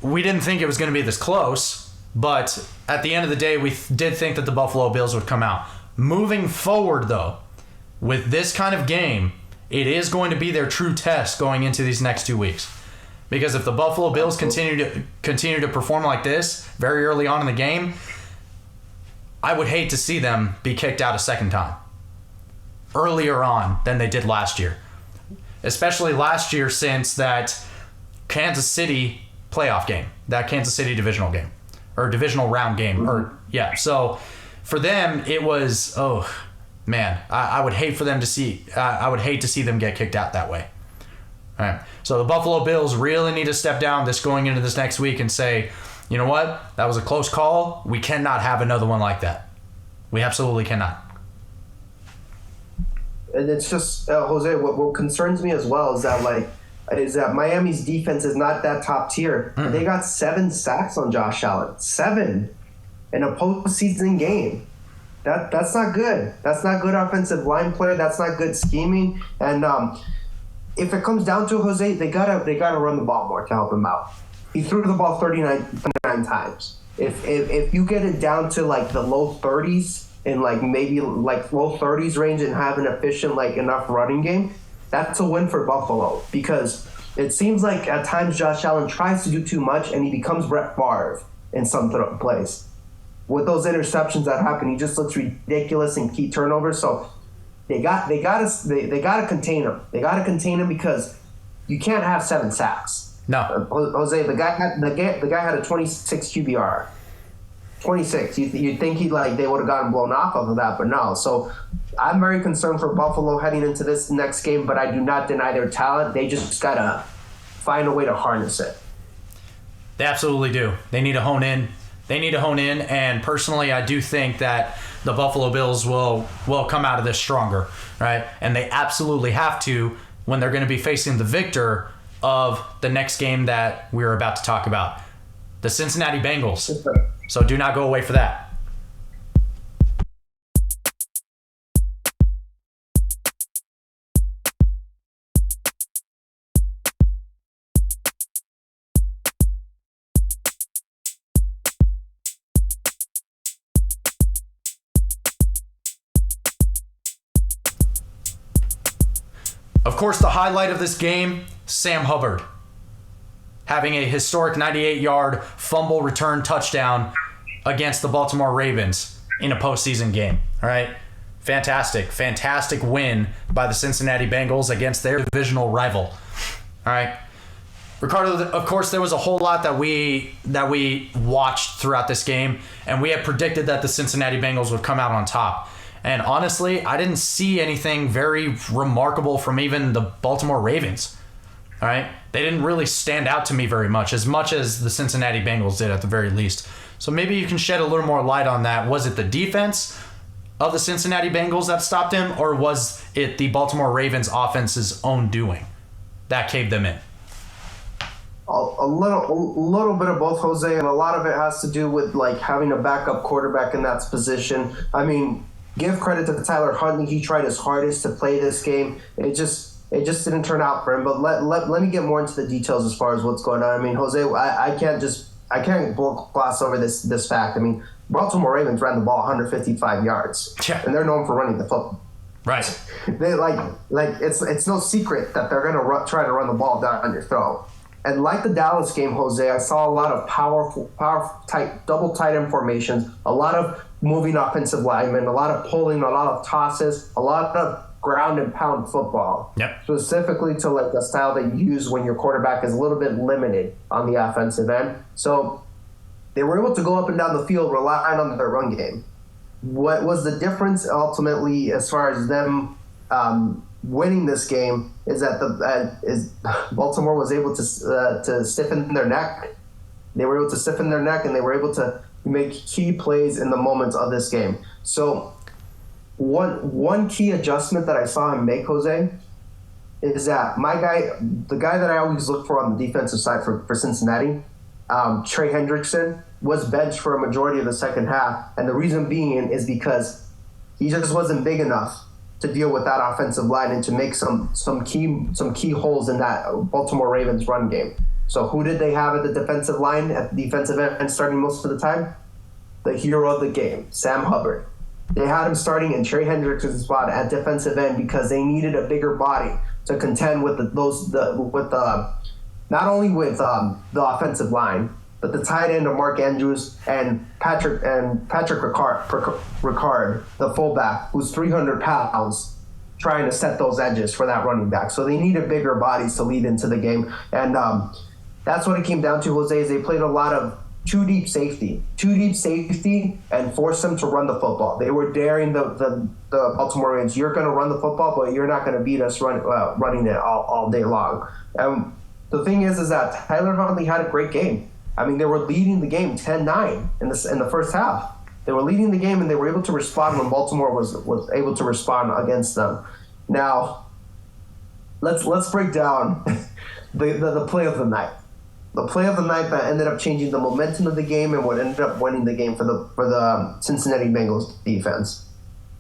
we didn't think it was going to be this close, but at the end of the day, we did think that the Buffalo Bills would come out. Moving forward, though, with this kind of game, it is going to be their true test going into these next 2 weeks. Because if the Buffalo Bills continue to perform like this very early on in the game, I would hate to see them be kicked out a second time earlier on than they did last year. Especially last year, since that Kansas City playoff game, that Kansas City divisional game, or divisional round game. Mm-hmm. So for them, it was, I would hate to see them get kicked out that way. All right. So the Buffalo Bills really need to step down going into this next week and say, you know what? That was a close call. We cannot have another one like that. We absolutely cannot. And it's just, Jose, what concerns me as well is that Miami's defense is not that top tier. Mm-hmm. They got 7 sacks on Josh Allen. 7 in a postseason game. That's not good. That's not good offensive line play. That's not good scheming. And if it comes down to Jose, they gotta run the ball more to help him out. He threw the ball 39 times. If you get it down to like the low 30s and like maybe like low 30s range and have an efficient like enough running game, that's a win for Buffalo, because it seems like at times Josh Allen tries to do too much and he becomes Brett Favre in some plays. With those interceptions that happen, he just looks ridiculous in key turnovers. So they gotta contain him. They gotta contain him because you can't have 7 sacks. No, Jose, the guy had a 26 QBR. 26. You'd think they would have gotten blown off of that, but no. So I'm very concerned for Buffalo heading into this next game, but I do not deny their talent. They just gotta find a way to harness it. they absolutely do. They need to hone in. And personally, I do think that the Buffalo Bills will come out of this stronger, right? And they absolutely have to when they're going to be facing the victor of the next game that we're about to talk about, the Cincinnati Bengals. So do not go away for that. Of course, the highlight of this game, Sam Hubbard having a historic 98-yard fumble return touchdown against the Baltimore Ravens in a postseason game. All right, fantastic win by the Cincinnati Bengals against their divisional rival. All right, Ricardo. Of course, there was a whole lot that we watched throughout this game, and we had predicted that the Cincinnati Bengals would come out on top. And honestly, I didn't see anything very remarkable from even the Baltimore Ravens. All right? They didn't really stand out to me very much as the Cincinnati Bengals did at the very least. So maybe you can shed a little more light on that. Was it the defense of the Cincinnati Bengals that stopped him, or was it the Baltimore Ravens offense's own doing that caved them in? A little bit of both, Jose, and a lot of it has to do with like having a backup quarterback in that position. I mean, give credit to Tyler Huntley. He tried his hardest to play this game. It just didn't turn out for him. But let me get more into the details as far as what's going on. I mean, Jose, I can't gloss over this fact. I mean, Baltimore Ravens ran the ball 155 yards, and they're known for running the football. Right. They it's no secret that they're gonna try to run the ball down your throat. And like the Dallas game, Jose, I saw a lot of powerful tight, double tight end formations, a lot of moving offensive linemen, a lot of pulling, a lot of tosses, a lot of ground and pound football. Yep. Specifically to like the style that you use when your quarterback is a little bit limited on the offensive end. So they were able to go up and down the field relying on their run game. What was the difference ultimately as far as them winning this game is that Baltimore was able to stiffen their neck. They were able to stiffen their neck, and they were able to make key plays in the moments of this game. So one key adjustment that I saw him make, Jose, is that the guy that I always look for on the defensive side for Cincinnati, Trey Hendrickson, was benched for a majority of the second half. And the reason being is because he just wasn't big enough to deal with that offensive line and to make some key holes in that Baltimore Ravens run game. So who did they have at the defensive line, at the defensive end, starting most of the time? The hero of the game, Sam Hubbard. They had him starting in Trey Hendrickson's spot at defensive end because they needed a bigger body to contend with not only with the offensive line, but the tight end of Mark Andrews and Patrick Ricard, the fullback, who's 300 pounds, trying to set those edges for that running back. So they needed bigger bodies to lead into the game. And that's what it came down to, Jose, is they played a lot of two deep safety, and forced them to run the football. They were daring the Baltimore Ravens. You're going to run the football, but you're not going to beat us running it all day long. And the thing is that Tyler Huntley had a great game. I mean, they were leading the game 10-9 in the first half. They were leading the game, and they were able to respond when Baltimore was able to respond against them. Now, let's break down the play of the night. the play of the night that ended up changing the momentum of the game and what ended up winning the game for the Cincinnati Bengals defense.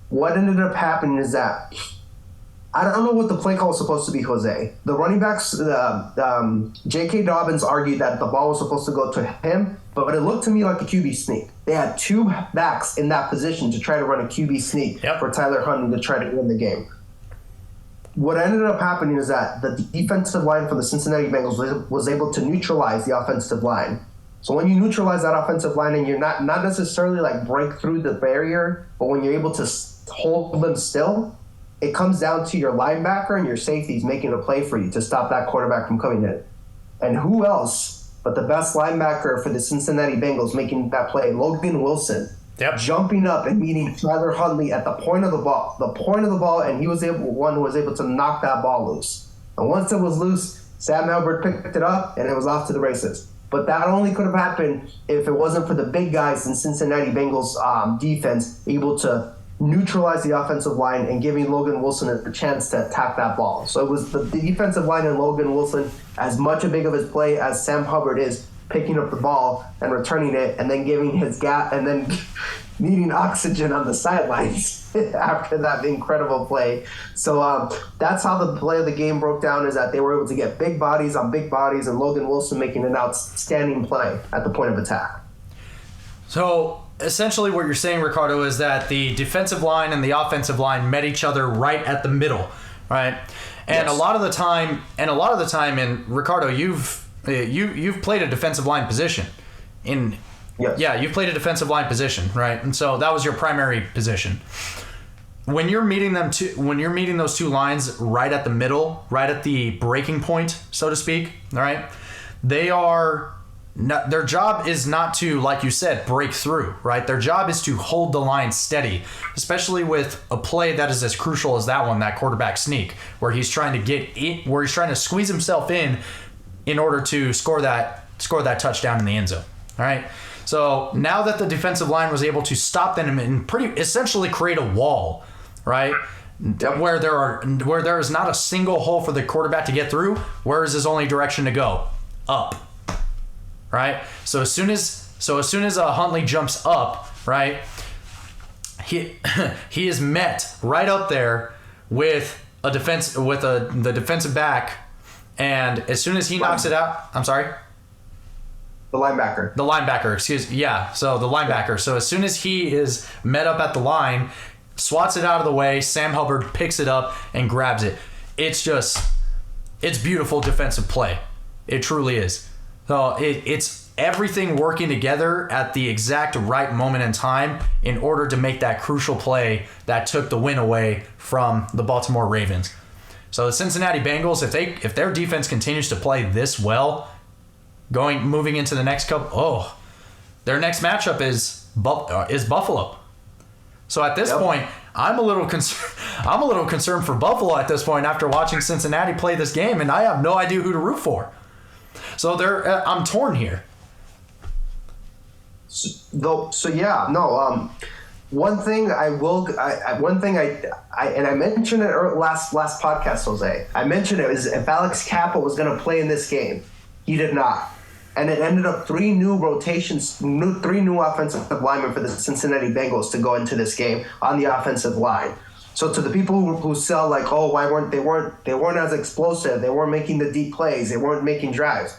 What ended up happening is that I don't know what the play call was supposed to be, Jose. The running backs, J.K. Dobbins argued that the ball was supposed to go to him, but it looked to me like a QB sneak. They had two backs in that position to try to run a QB sneak for Tyler Huntley to try to win the game. What ended up happening is that the defensive line for the Cincinnati Bengals was able to neutralize the offensive line. So when you neutralize that offensive line and you're not necessarily like break through the barrier, but when you're able to hold them still, it comes down to your linebacker and your safeties making a play for you to stop that quarterback from coming in. And who else but the best linebacker for the Cincinnati Bengals making that play, Logan Wilson, jumping up and meeting Tyler Huntley at the point of the ball, and he was one who was able to knock that ball loose. And once it was loose, Sam Hubbard picked it up, and it was off to the races. But that only could have happened if it wasn't for the big guys in Cincinnati Bengals defense able to neutralize the offensive line and giving Logan Wilson a chance to attack that ball. So it was the defensive line and Logan Wilson, as much a big of his play as Sam Hubbard is, picking up the ball and returning it and then giving his gap and then needing oxygen on the sidelines after that incredible play. So that's how the play of the game broke down, is that they were able to get big bodies on big bodies and Logan Wilson making an outstanding play at the point of attack. So essentially what you're saying, Ricardo, is that the defensive line and the offensive line met each other right at the middle, right? And a lot of the time, and Ricardo, you've played a defensive line position. You've played a defensive line position, right? And so that was your primary position. When you're meeting those two lines right at the middle, right at the breaking point, so to speak, all right? Their job is not to, like you said, break through, right? Their job is to hold the line steady, especially with a play that is as crucial as that one, that quarterback sneak, where he's trying to squeeze himself in order to score that touchdown in the end zone. All right. So now that the defensive line was able to stop them and essentially create a wall, right? Where there is not a single hole for the quarterback to get through, where is his only direction to go? Up. Right? So as soon as Huntley jumps up, right, he is met right up there with the defensive back, and as soon as he knocks it out, I'm sorry? The linebacker. So the linebacker. So as soon as he is met up at the line, swats it out of the way, Sam Hubbard picks it up and grabs it. It's beautiful defensive play. It truly is. So it's everything working together at the exact right moment in time in order to make that crucial play that took the win away from the Baltimore Ravens. So the Cincinnati Bengals, if their defense continues to play this well, moving into the next couple, their next matchup is Buffalo. So at this point, I'm a little concerned for Buffalo at this point after watching Cincinnati play this game, and I have no idea who to root for. So I'm torn here. One thing I mentioned it last podcast, Jose. I mentioned it was if Alex Cappa was going to play in this game, he did not, and it ended up three new offensive linemen for the Cincinnati Bengals to go into this game on the offensive line. So to the people who sell like, why weren't they weren't as explosive, they weren't making the deep plays, they weren't making drives,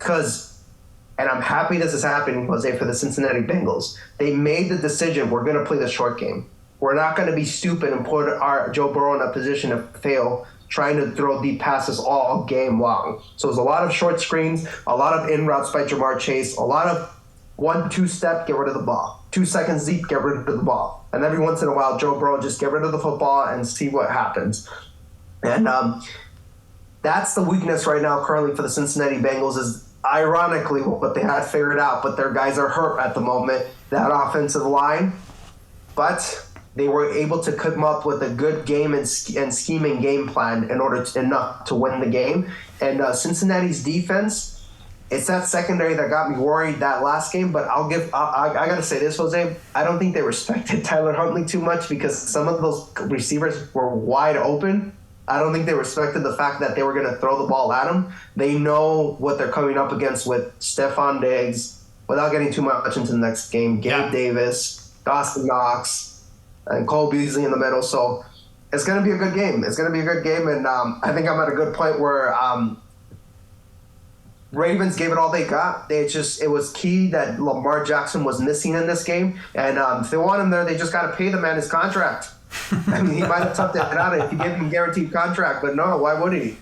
and I'm happy this is happening, Jose, for the Cincinnati Bengals. They made the decision, we're going to play the short game. We're not going to be stupid and put our Joe Burrow in a position to fail trying to throw deep passes all game long. So there's a lot of short screens, a lot of in routes by Jamar Chase, a lot of 1-2 step, get rid of the ball. 2 seconds deep, get rid of the ball. And every once in a while, Joe Burrow just get rid of the football and see what happens. And that's the weakness right now currently for the Cincinnati Bengals is ironically what they had figured out, but their guys are hurt at the moment, that offensive line. But they were able to come up with a good game and scheming game plan in order enough to win the game. And Cincinnati's defense, it's that secondary that got me worried that last game. But I got to say this, Jose, I don't think they respected Tyler Huntley too much because some of those receivers were wide open. I don't think they respected the fact that they were going to throw the ball at him. They know what they're coming up against with Stephon Diggs, without getting too much into the next game, Gabe Davis, Dawson Knox, and Cole Beasley in the middle. So it's going to be a good game. It's going to be a good game, and I think I'm at a good point where Ravens gave it all they got. It was key that Lamar Jackson was missing in this game, and if they want him there, they just got to pay the man his contract. I mean, he might have toughed it out if you gave him a guaranteed contract, but no, why would he?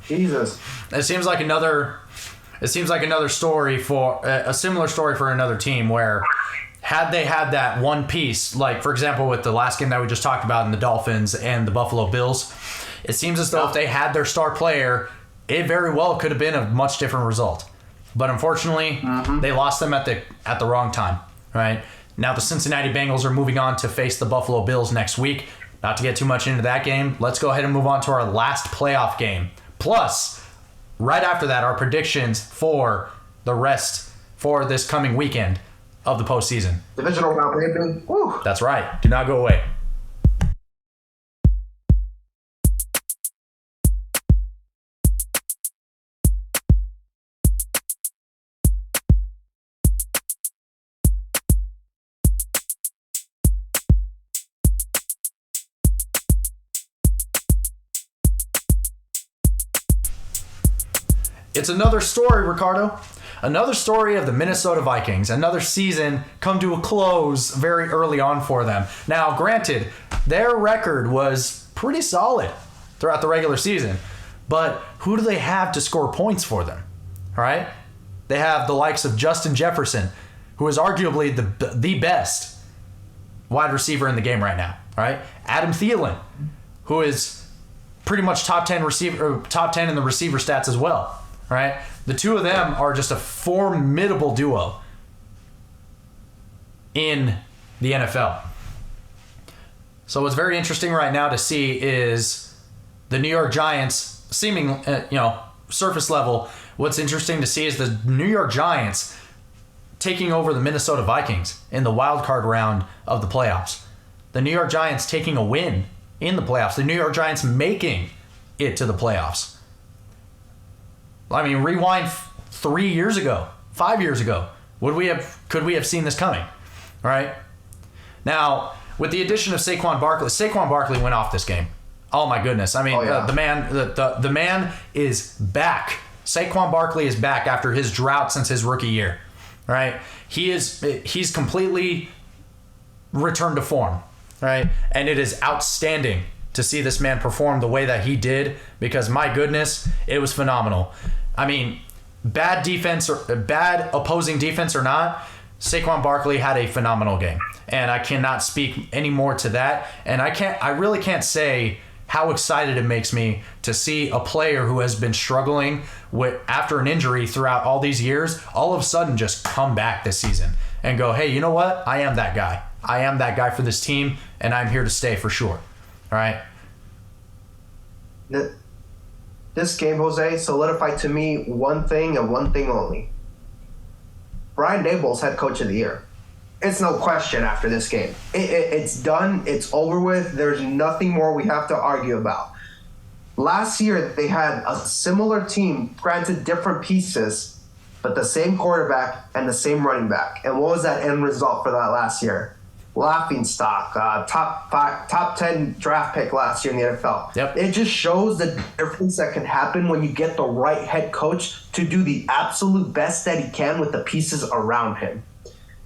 Jesus. It seems like another story for a similar story for another team where had they had that one piece, like for example with the last game that we just talked about in the Dolphins and the Buffalo Bills, it seems as though if they had their star player, it very well could have been a much different result. But unfortunately, they lost them at the wrong time, right? Now the Cincinnati Bengals are moving on to face the Buffalo Bills next week. Not to get too much into that game, let's go ahead and move on to our last playoff game. Plus, right after that, our predictions for the rest for this coming weekend of the postseason. Divisional round, baby. Woo. That's right. Do not go away. It's another story, Ricardo. Another story of the Minnesota Vikings. Another season come to a close very early on for them. Now, granted, their record was pretty solid throughout the regular season. But who do they have to score points for them? All right? They have the likes of Justin Jefferson, who is arguably the best wide receiver in the game right now. All right? Adam Thielen, who is pretty much top 10 in the receiver stats as well. Right? The two of them are just a formidable duo in the NFL. So what's very interesting right now to see is the New York Giants surface level. What's interesting to see is the New York Giants taking over the Minnesota Vikings in the wild card round of the playoffs. The New York Giants taking a win in the playoffs. The New York Giants making it to the playoffs. I mean, rewind 3 years ago, 5 years ago. Could we have seen this coming? All right. Now, with the addition of Saquon Barkley went off this game. Oh my goodness! I mean, the man is back. Saquon Barkley is back after his drought since his rookie year. Right? He's completely returned to form. Right? And it is outstanding to see this man perform the way that he did, because my goodness, it was phenomenal. I mean, bad opposing defense or not, Saquon Barkley had a phenomenal game, and I cannot speak any more to that. And I really can't say how excited it makes me to see a player who has been struggling after an injury throughout all these years, all of a sudden just come back this season and go, hey, you know what? I am that guy. I am that guy for this team, and I'm here to stay for sure. All right. This game, Jose, solidified to me one thing and one thing only. Brian Daboll's head coach of the year. It's no question after this game. It's done. It's over with. There's nothing more we have to argue about. Last year, they had a similar team, granted different pieces, but the same quarterback and the same running back. And what was that end result for that last year? Laughing stock, top 10 draft pick last year in the NFL. Yep. It just shows the difference that can happen when you get the right head coach to do the absolute best that he can with the pieces around him.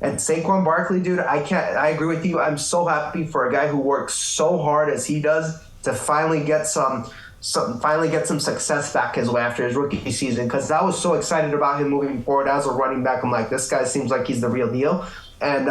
And Saquon Barkley, dude, I agree with you. I'm so happy for a guy who works so hard as he does to finally get some success back his way after his rookie season, because I was so excited about him moving forward as a running back. I'm like, this guy seems like he's the real deal. And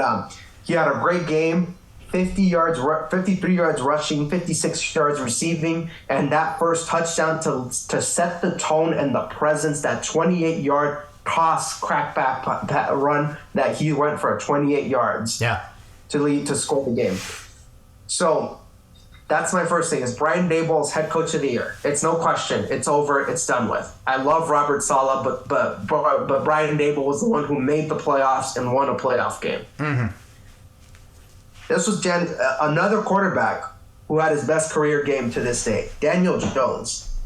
he had a great game, 53 yards rushing, 56 yards receiving, and that first touchdown to set the tone and the presence, that 28-yard toss crackback run that he went for 28 yards to score the game. So that's my first thing, is Brian Daboll's head coach of the year. It's no question. It's over. It's done with. I love Robert Saleh, but Brian Daboll was the one who made the playoffs and won a playoff game. Mm-hmm. This was another quarterback who had his best career game to this day, Daniel Jones.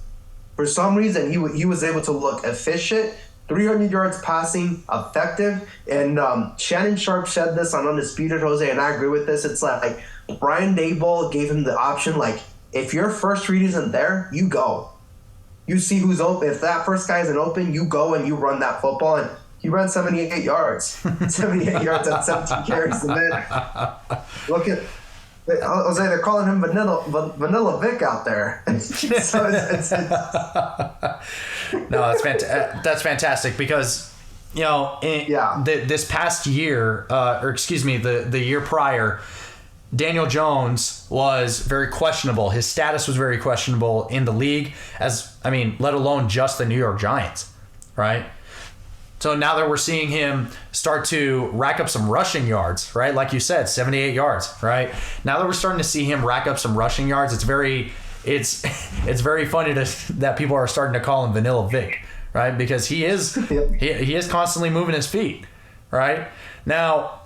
For some reason, he was able to look efficient, 300 yards passing, effective. And Shannon Sharp said this on Undisputed, Jose, and I agree with this. It's like Brian Daboll gave him the option, like, if your first read isn't there, you go. You see who's open. If that first guy isn't open, you go and you run that football. And he ran 78 yards. 78 yards on 17 carries. And then look at Jose, they're calling him Vanilla Vic out there. So it's No, that's fantastic because, this past year, the year prior, Daniel Jones was very questionable. His status was very questionable in the league, let alone just the New York Giants, right? So now that we're seeing him start to rack up some rushing yards, right? Like you said, 78 yards, right? Now that we're starting to see him rack up some rushing yards, it's very funny that people are starting to call him Vanilla Vic, right? Because he is constantly moving his feet, right? Now,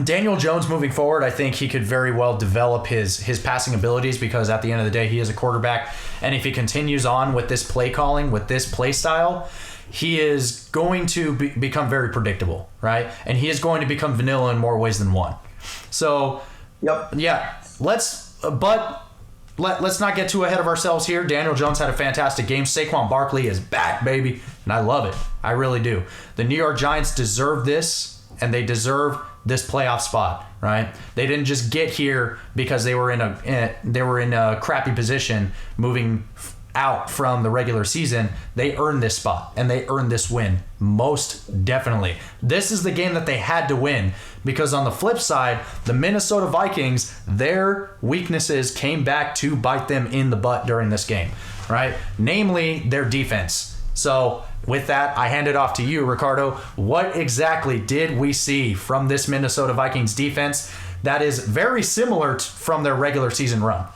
Daniel Jones moving forward, I think he could very well develop his passing abilities because at the end of the day, he is a quarterback. And if he continues on with this play calling, with this play style, he is going to become very predictable, right? And he is going to become vanilla in more ways than one. So, let's not get too ahead of ourselves here. Daniel Jones had a fantastic game. Saquon Barkley is back, baby, and I love it. I really do. The New York Giants deserve this, and they deserve this playoff spot, right? They didn't just get here because they were in a crappy position moving out from the regular season. They earned this spot and they earned this win, most definitely. This is the game that they had to win because on the flip side, the Minnesota Vikings, their weaknesses came back to bite them in the butt during this game, right? Namely, their defense. So with that, I hand it off to you, Ricardo. What exactly did we see from this Minnesota Vikings defense that is very similar from their regular season run?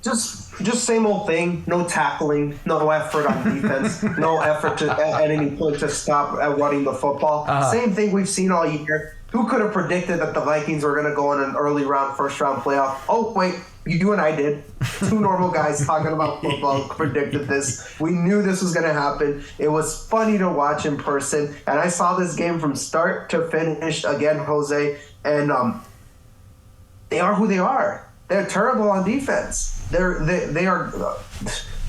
Just same old thing. No tackling, no effort on defense, no effort at any point to stop at running the football. Same thing we've seen all year. Who could have predicted that the Vikings were going to go in an early round, first round playoff? Oh, wait, you and I did. Two normal guys talking about football predicted this. We knew this was going to happen. It was funny to watch in person. And I saw this game from start to finish again, Jose. And they are who they are. They're terrible on defense. They are.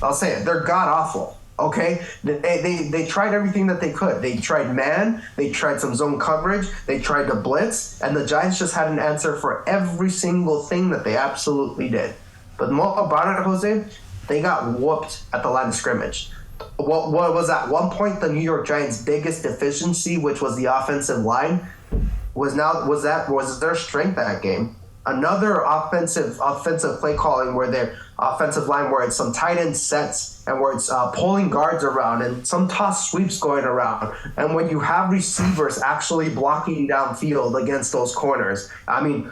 I'll say it. They're god awful. Okay, they tried everything that they could. They tried man. They tried some zone coverage. They tried to blitz, and the Giants just had an answer for every single thing that they absolutely did. But more about it, Jose, they got whooped at the line of scrimmage. What was at one point the New York Giants' biggest deficiency, which was the offensive line, was their strength that game. Another offensive play calling where their offensive line, where it's some tight end sets and where it's pulling guards around and some toss sweeps going around. And when you have receivers actually blocking downfield against those corners, I mean,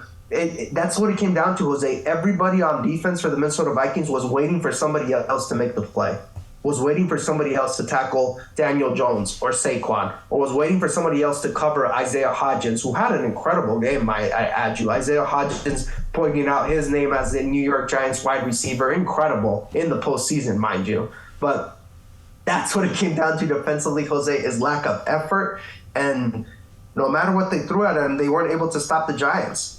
that's what it came down to, Jose. Everybody on defense for the Minnesota Vikings was waiting for somebody else to make the play. Was waiting for somebody else to tackle Daniel Jones or Saquon, or was waiting for somebody else to cover Isaiah Hodgins, who had an incredible game, I add you. Isaiah Hodgins pointing out his name as the New York Giants wide receiver, incredible in the postseason, mind you. But that's what it came down to defensively, Jose, is lack of effort. And no matter what they threw at them, they weren't able to stop the Giants.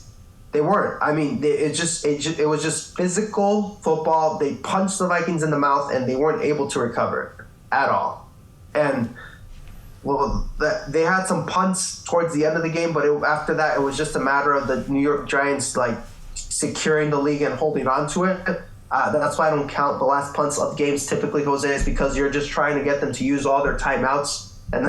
They weren't. I mean, it was just physical football. They punched the Vikings in the mouth, and they weren't able to recover at all. And, they had some punts towards the end of the game, but after that, it was just a matter of the New York Giants, securing the league and holding on to it. That's why I don't count the last punts of games typically, Jose, is because you're just trying to get them to use all their timeouts, and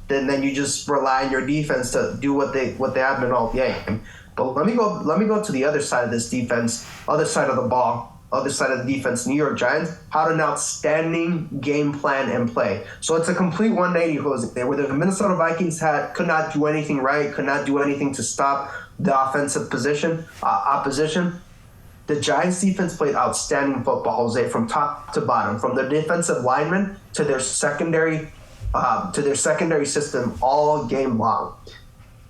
then you just rely on your defense to do what they have been all game. But let me go to the other side of this defense, other side of the ball, other side of the defense. New York Giants had an outstanding game plan and play. So it's a complete 180, Jose, where the Minnesota Vikings could not do anything right, could not do anything to stop the offensive opposition. The Giants defense played outstanding football, Jose, from top to bottom, from their defensive linemen to their secondary system all game long.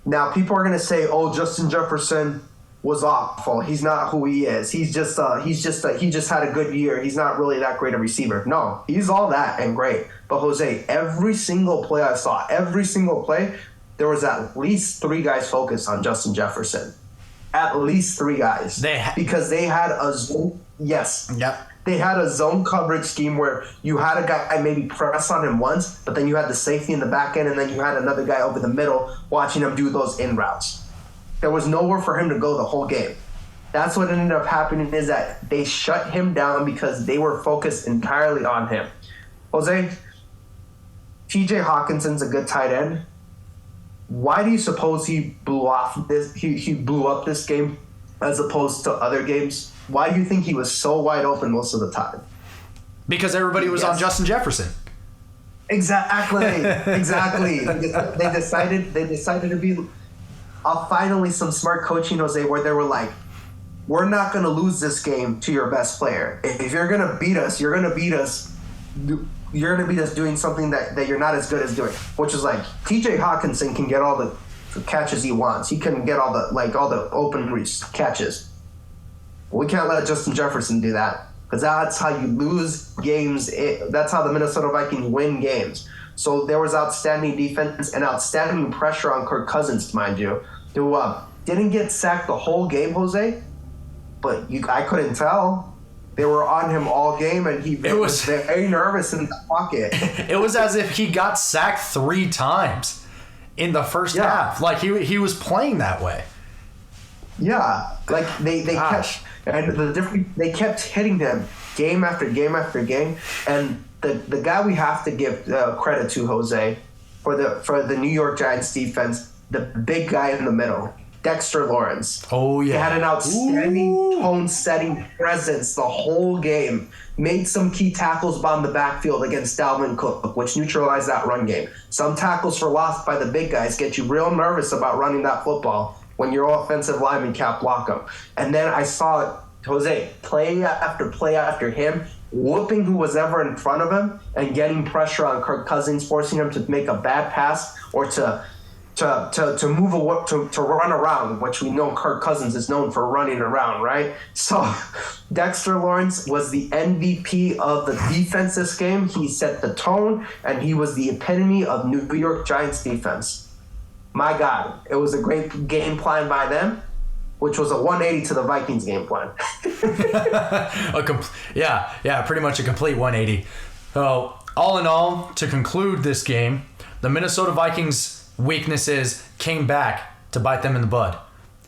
Now, people are going to say, oh, Justin Jefferson, was awful. He's not who he is. He just had a good year. He's not really that great a receiver. No, he's all that and great. But Jose, every single play I saw, there was at least 3 guys focused on Justin Jefferson. At least 3 guys. Because they had a zone. Yes. Yep. They had a zone coverage scheme where you had a guy maybe press on him once, but then you had the safety in the back end, and then you had another guy over the middle watching him do those in routes. There was nowhere for him to go the whole game. That's what ended up happening, is that they shut him down because they were focused entirely on him. Jose, TJ Hawkinson's a good tight end. Why do you suppose he blew up this game as opposed to other games? Why do you think he was so wide open most of the time? Because everybody was on Justin Jefferson. Exactly. They decided to be finally some smart coaching, Jose, where they were like, we're not going to lose this game to your best player. If you're going to beat us, you're going to beat us doing something that you're not as good as doing, which is like TJ Hawkinson can get all the catches he wants. He can get all the open catches. We can't let Justin Jefferson do that, because that's how you lose games. That's how the Minnesota Vikings win games. So there was outstanding defense and outstanding pressure on Kirk Cousins, mind you, who didn't get sacked the whole game, Jose, but I couldn't tell. They were on him all game, and he was very nervous in the pocket. It was as if he got sacked 3 times in the first half. Like he was playing that way. Yeah, like they kept hitting him game after game after game, and the guy we have to give credit to, Jose, for the New York Giants defense, the big guy in the middle, Dexter Lawrence. Oh yeah, he had an outstanding tone-setting presence the whole game. Made some key tackles on the backfield against Dalvin Cook, which neutralized that run game. Some tackles for loss by the big guys get you real nervous about running that football when your offensive lineman can't block them. And then I saw Jose play after him, whooping who was ever in front of him and getting pressure on Kirk Cousins, forcing him to make a bad pass or to run around, which we know Kirk Cousins is known for running around, right? So Dexter Lawrence was the MVP of the defense this game. He set the tone, and he was the epitome of New York Giants defense. My God, it was a great game plan by them, which was a 180 to the Vikings game plan. Pretty much a complete 180. So, all in all, to conclude this game, the Minnesota Vikings' weaknesses came back to bite them in the bud.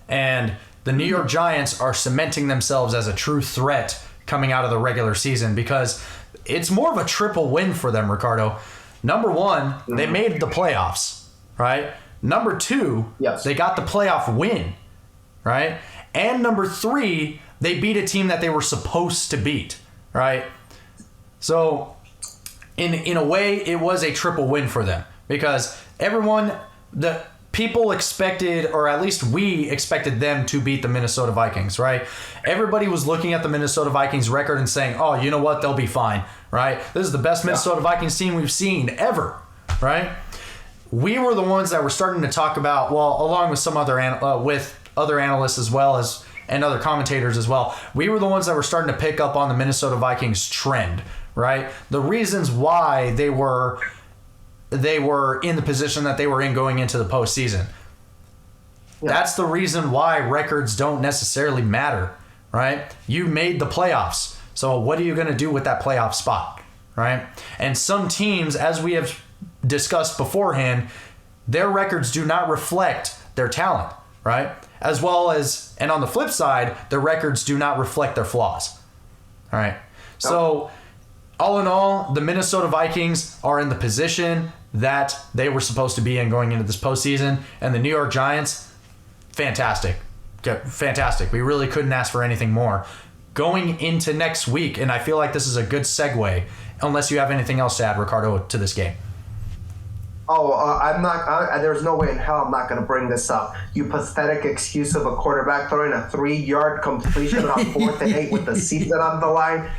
And the New York Giants are cementing themselves as a true threat coming out of the regular season, because it's more of a triple win for them, Ricardo. Number 1, they made the playoffs, right? Number 2, they got the playoff win, right? And number 3, they beat a team that they were supposed to beat, right? So in a way, it was a triple win for them, because the people expected, or at least we expected them to beat the Minnesota Vikings, right? Everybody was looking at the Minnesota Vikings record and saying, oh, you know what? They'll be fine, right? This is the best Minnesota Vikings team we've seen ever, right? We were the ones that were starting to talk about, well, along with some other analysts as well as and other commentators as well, we were the ones that were starting to pick up on the Minnesota Vikings trend, right? The reasons why they were in the position that they were in going into the postseason. Yeah. That's the reason why records don't necessarily matter, right? You made the playoffs, so what are you going to do with that playoff spot, right? And some teams, as we have discussed beforehand, their records do not reflect their talent, right? As well as, and on the flip side, their records do not reflect their flaws, all right? So, all in all, the Minnesota Vikings are in the position that they were supposed to be in going into this postseason, and the New York Giants, fantastic. We really couldn't ask for anything more. Going into next week, and I feel like this is a good segue, unless you have anything else to add, Ricardo, to this game. I'm not. There's no way in hell I'm not going to bring this up. You pathetic excuse of a quarterback throwing a 3-yard completion on 4th and 8 with the season on the line.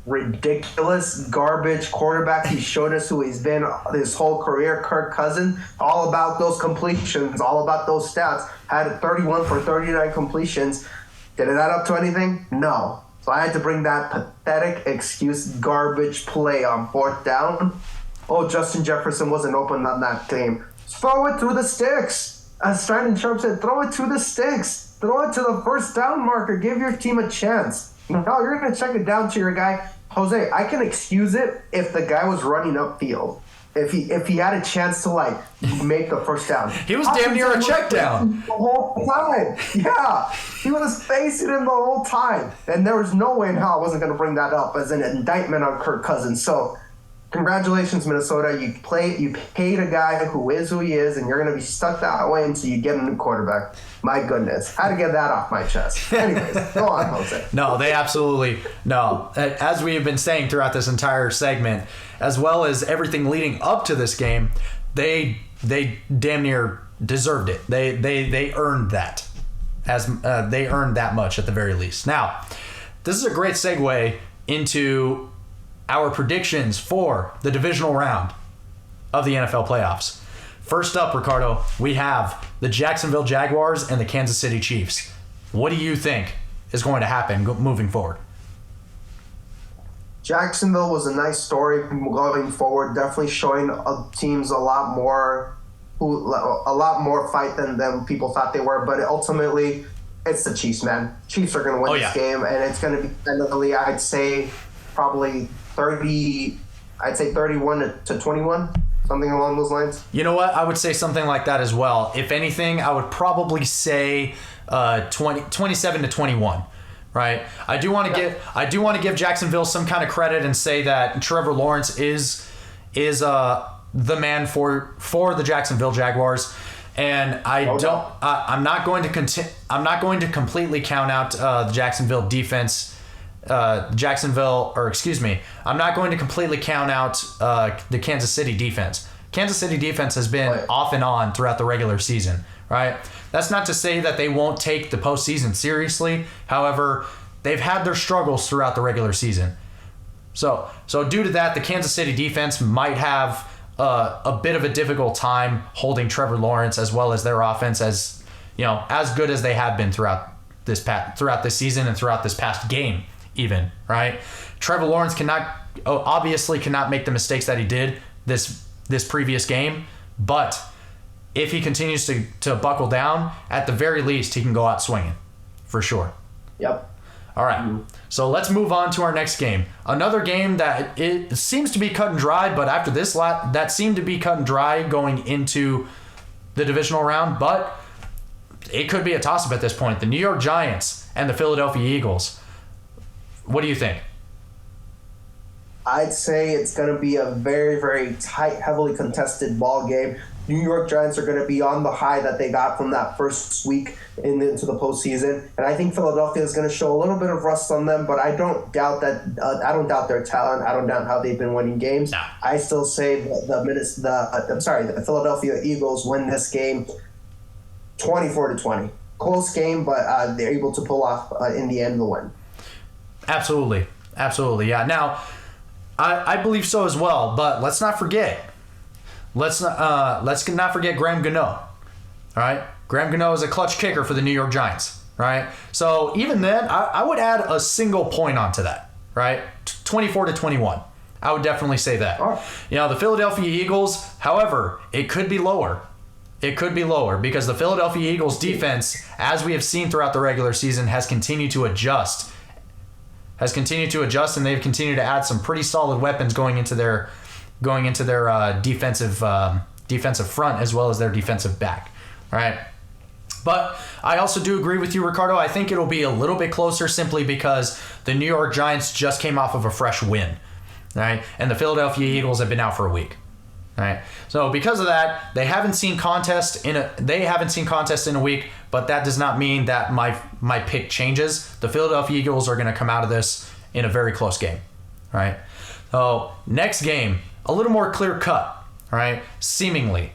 ridiculous garbage quarterback. He showed us who he's been his whole career. Kirk Cousins, all about those completions, all about those stats. Had 31 for 39 completions. Did it add up to anything? No. So I had to bring that pathetic excuse garbage play on fourth down. Oh, Justin Jefferson wasn't open on that game. Throw it through the sticks. As Brandon Sharp said, throw it through the sticks. Throw it to the first down marker. Give your team a chance. No, you're going to check it down to your guy. Jose, I can excuse it if the guy was running upfield. If he had a chance to, like, make the first down. He was damn near a check down. The whole time. Yeah. He was facing him the whole time. And there was no way in hell I wasn't going to bring that up as an indictment on Kirk Cousins. So, congratulations, Minnesota. You paid a guy who is who he is, and you're going to be stuck that way until you get a new quarterback. My goodness. How to get that off my chest. Anyways, go on, Jose. No, they absolutely no. As we have been saying throughout this entire segment, as well as everything leading up to this game, they damn near deserved it. They earned that. They earned that much at the very least. Now, this is a great segue into our predictions for the divisional round of the NFL playoffs. First up, Ricardo, we have the Jacksonville Jaguars and the Kansas City Chiefs. What do you think is going to happen moving forward? Jacksonville was a nice story going forward, definitely showing teams a lot more fight than people thought they were. But ultimately, it's the Chiefs, man. Chiefs are going to win this game, and it's going to be finally, I'd say, probably 31 to 21. Something along those lines. You know what? I would say something like that as well. If anything, I would probably say 27 to 21. Right? I do want to give Jacksonville some kind of credit and say that Trevor Lawrence is the man for the Jacksonville Jaguars. And I'm not going to completely count out the Jacksonville defense. I'm not going to completely count out the Kansas City defense. Kansas City defense has been off and on throughout the regular season, right? That's not to say that they won't take the postseason seriously. However, they've had their struggles throughout the regular season. So due to that, the Kansas City defense might have a bit of a difficult time holding Trevor Lawrence as well as their offense as good as they have been throughout this season and throughout this past game. Even, right? Trevor Lawrence obviously cannot make the mistakes that he did this previous game, but if he continues to buckle down, at the very least, he can go out swinging, for sure. Yep. All right, So let's move on to our next game. Another game that it seems to be cut and dry, but after this that seemed to be cut and dry going into the divisional round, but it could be a toss-up at this point. The New York Giants and the Philadelphia Eagles. What do you think? I'd say it's going to be a very, very tight, heavily contested ball game. New York Giants are going to be on the high that they got from that first week into the postseason, and I think Philadelphia is going to show a little bit of rust on them. But I don't doubt that. I don't doubt their talent. I don't doubt how they've been winning games. No. I still say the Philadelphia Eagles win this game, 24-20. Close game, but they're able to pull off in the end the win. Absolutely, yeah. Now, I believe so as well, but let's not forget. Let's not forget Graham Gano. All right, Graham Gano is a clutch kicker for the New York Giants. Right, so even then, I would add a single point onto that. Right, 24-21. I would definitely say that. Right. The Philadelphia Eagles. However, it could be lower. It could be lower because the Philadelphia Eagles defense, as we have seen throughout the regular season, has continued to adjust. And they've continued to add some pretty solid weapons going into their defensive front as well as their defensive back, right? But I also do agree with you, Ricardo. I think it'll be a little bit closer simply because the New York Giants just came off of a fresh win, right? And the Philadelphia Eagles have been out for a week, right? So because of that, they haven't seen contest in a week. But that does not mean that my pick changes. The Philadelphia Eagles are going to come out of this in a very close game, right? So next game, a little more clear cut, right? Seemingly,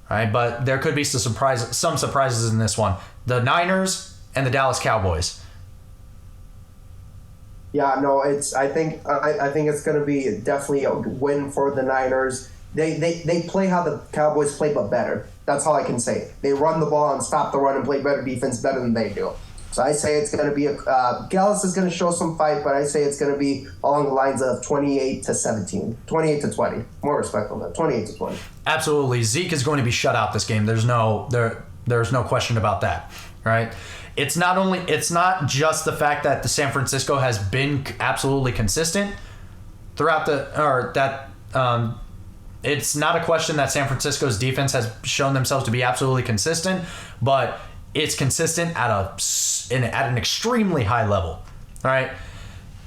right? But there could be some surprises in this one. The Niners and the Dallas Cowboys. Yeah, no, I think it's going to be definitely a win for the Niners. They play how the Cowboys play, but better. That's all I can say. They run the ball and stop the run and play better defense better than they do. So I say it's going to be Gallus is going to show some fight, but I say it's going to be along the lines of 28-17, 28-20. More respectful than 28-20. Absolutely, Zeke is going to be shut out this game. There's no question about that, right? It's not just the fact that the San Francisco has been absolutely consistent throughout it's not a question that San Francisco's defense has shown themselves to be absolutely consistent, but it's consistent at an extremely high level, all right?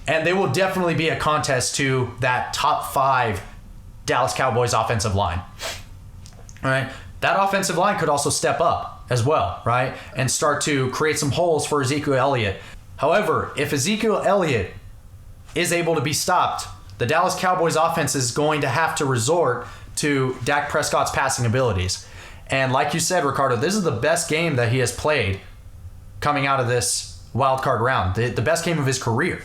And they will definitely be a contest to that top 5 Dallas Cowboys offensive line, all right? That offensive line could also step up as well, right? And start to create some holes for Ezekiel Elliott. However, if Ezekiel Elliott is able to be stopped, the Dallas Cowboys offense is going to have to resort to Dak Prescott's passing abilities. And like you said, Ricardo, this is the best game that he has played coming out of this wild card round. The best game of his career,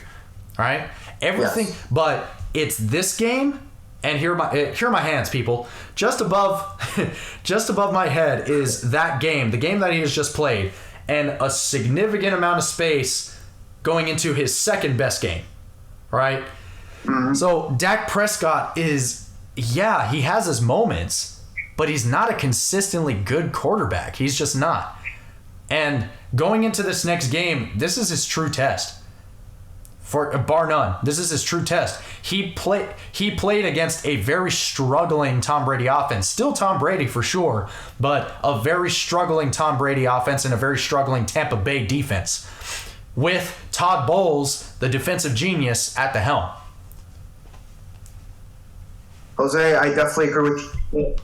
right? Everything, yes. But it's this game, and here are my hands, people. Just above my head is that game, the game that he has just played, and a significant amount of space going into his second best game, right? Mm-hmm. So Dak Prescott he has his moments, but he's not a consistently good quarterback. He's just not. And going into this next game, this is his true test. For bar none, this is his true test. He played against a very struggling Tom Brady offense. Still Tom Brady for sure, but a very struggling Tom Brady offense and a very struggling Tampa Bay defense with Todd Bowles, the defensive genius, at the helm. Jose, I definitely agree with you.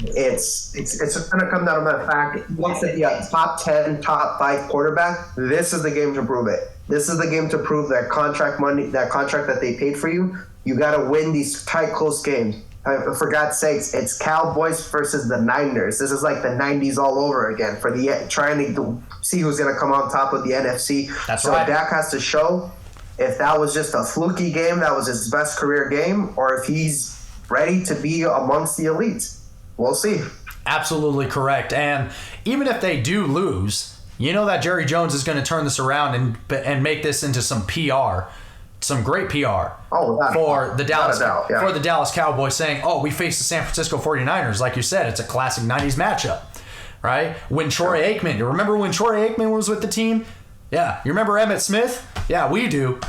It's going to come down to the fact, once they be a top 10, top 5 quarterback, this is the game to prove it. This is the game to prove that contract money, that contract that they paid for you, you got to win these tight, close games. For God's sakes, it's Cowboys versus the Niners. This is like the 90s all over again for trying to see who's going to come on top of the NFC. That's so right. Dak has to show if that was just a fluky game, that was his best career game, or if he's ready to be amongst the elites. We'll see. Absolutely correct. And even if they do lose, you know that Jerry Jones is going to turn this around and make this into some PR, some great PR for the Dallas Cowboys, saying, "Oh, we faced the San Francisco 49ers." Like you said, it's a classic 90s matchup, right? When Troy Aikman, you remember when Troy Aikman was with the team? Yeah. You remember Emmitt Smith? Yeah, we do.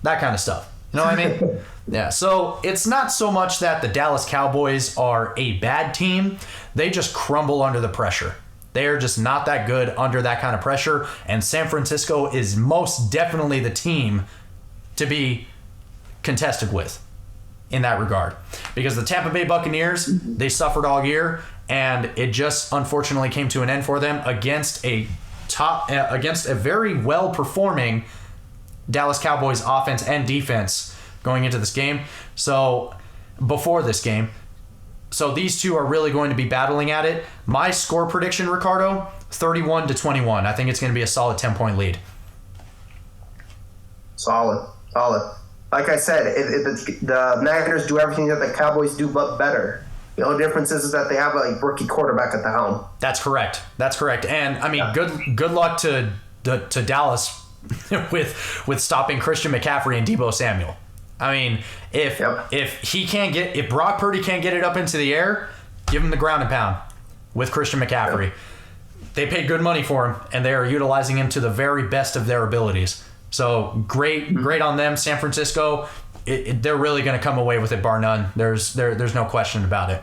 That kind of stuff. You know what I mean? Yeah, so it's not so much that the Dallas Cowboys are a bad team. They just crumble under the pressure. They are just not that good under that kind of pressure, and San Francisco is most definitely the team to be contested with in that regard. Because the Tampa Bay Buccaneers, they suffered all year, and it just unfortunately came to an end for them against a very well-performing Dallas Cowboys offense and defense going into this game. So before this game, so these two are really going to be battling at it. My score prediction, Ricardo, 31-21. I think it's going to be a solid 10-point lead. Solid. Like I said, the Niners do everything that the Cowboys do, but better. The only difference is that they have a rookie quarterback at the helm. That's correct. And I mean, good luck to Dallas with stopping Christian McCaffrey and Deebo Samuel. I mean, if Brock Purdy can't get it up into the air, give him the ground and pound with Christian McCaffrey. Yep. They paid good money for him, and they are utilizing him to the very best of their abilities. So great on them. San Francisco, they're really going to come away with it, bar none. There's no question about it.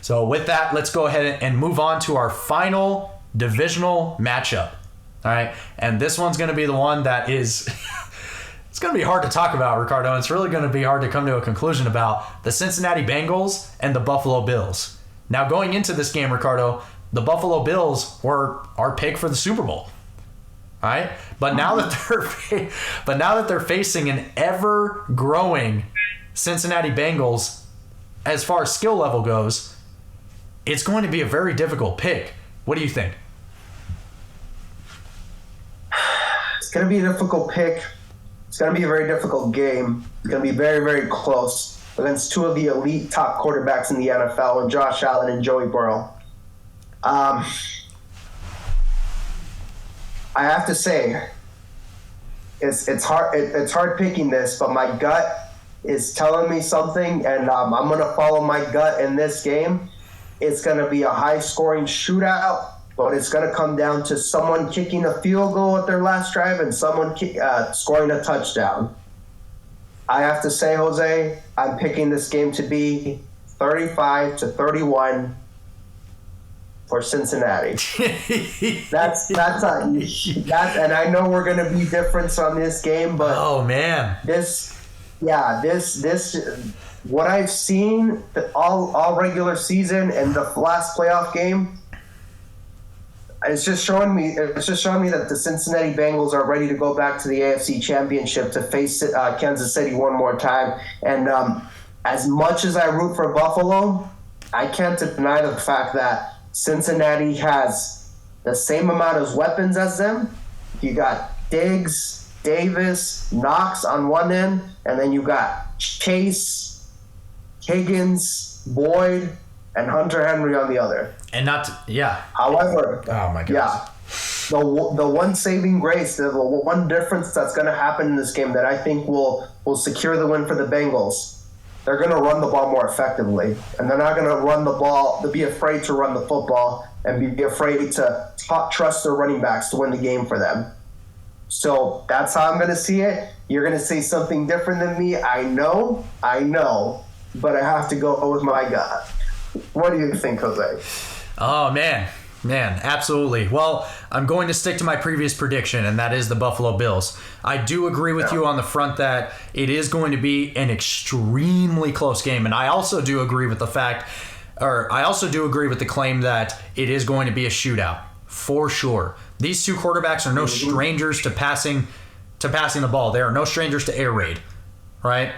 So with that, let's go ahead and move on to our final divisional matchup. All right, and this one's going to be the one that is it's going to be hard to talk about, Ricardo. It's really going to be hard to come to a conclusion about the Cincinnati Bengals and the Buffalo Bills. Now, going into this game, Ricardo, the Buffalo Bills were our pick for the Super Bowl. All right, but now that they're facing an ever-growing Cincinnati Bengals, as far as skill level goes, it's going to be a very difficult pick. What do you think? It's going to be a difficult pick. It's going to be a very difficult game. It's going to be very, very close against two of the elite top quarterbacks in the NFL, and Josh Allen and Joey Burrow. I have to say, it's hard picking this, but my gut is telling me something, and I'm going to follow my gut in this game. It's going to be a high-scoring shootout, but it's going to come down to someone kicking a field goal at their last drive and someone scoring a touchdown. I have to say, Jose, I'm picking this game to be 35-31 for Cincinnati. That's and I know we're going to be different on this game, but oh man, this what I've seen all regular season and the last playoff game, it's just showing me that the Cincinnati Bengals are ready to go back to the AFC Championship to face Kansas City one more time. And as much as I root for Buffalo, I can't deny the fact that Cincinnati has the same amount of weapons as them. You got Diggs, Davis, Knox on one end, and then you got Chase, Higgins, Boyd, and Hunter Henry on the other. And However, oh my gosh. Yeah, the one saving grace, the one difference that's going to happen in this game that I think will secure the win for the Bengals, they're going to run the ball more effectively, and they're not going to run the ball to be afraid to run the football and be afraid to trust their running backs to win the game for them. So that's how I'm going to see it. You're going to say something different than me. I know, but I have to go with my gut. What do you think, Jose? Oh, man, absolutely. Well, I'm going to stick to my previous prediction, and that is the Buffalo Bills. I do agree with you on the front that it is going to be an extremely close game, and I also do agree with the claim that it is going to be a shootout, for sure. These two quarterbacks are no strangers to passing the ball. They are no strangers to air raid, right?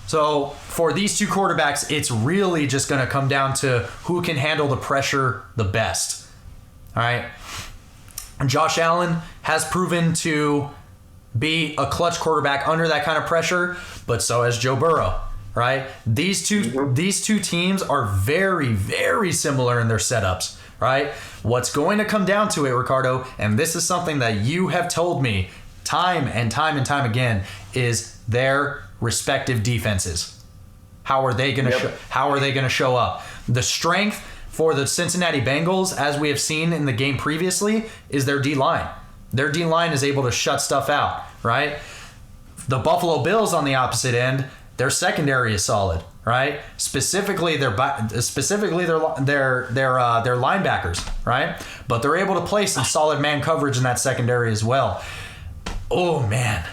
So for these two quarterbacks, it's really just going to come down to who can handle the pressure the best. All right. Josh Allen has proven to be a clutch quarterback under that kind of pressure, but so has Joe Burrow. Right. These two teams are very, very similar in their setups. Right. What's going to come down to it, Ricardo, and this is something that you have told me time and time again, is their respective defenses. How are they going to show up? The strength for the Cincinnati Bengals, as we have seen in the game previously, is their D-line. Their D-line is able to shut stuff out, right? The Buffalo Bills on the opposite end, their secondary is solid, right? Specifically their linebackers, right? But they're able to play some solid man coverage in that secondary as well. Oh man,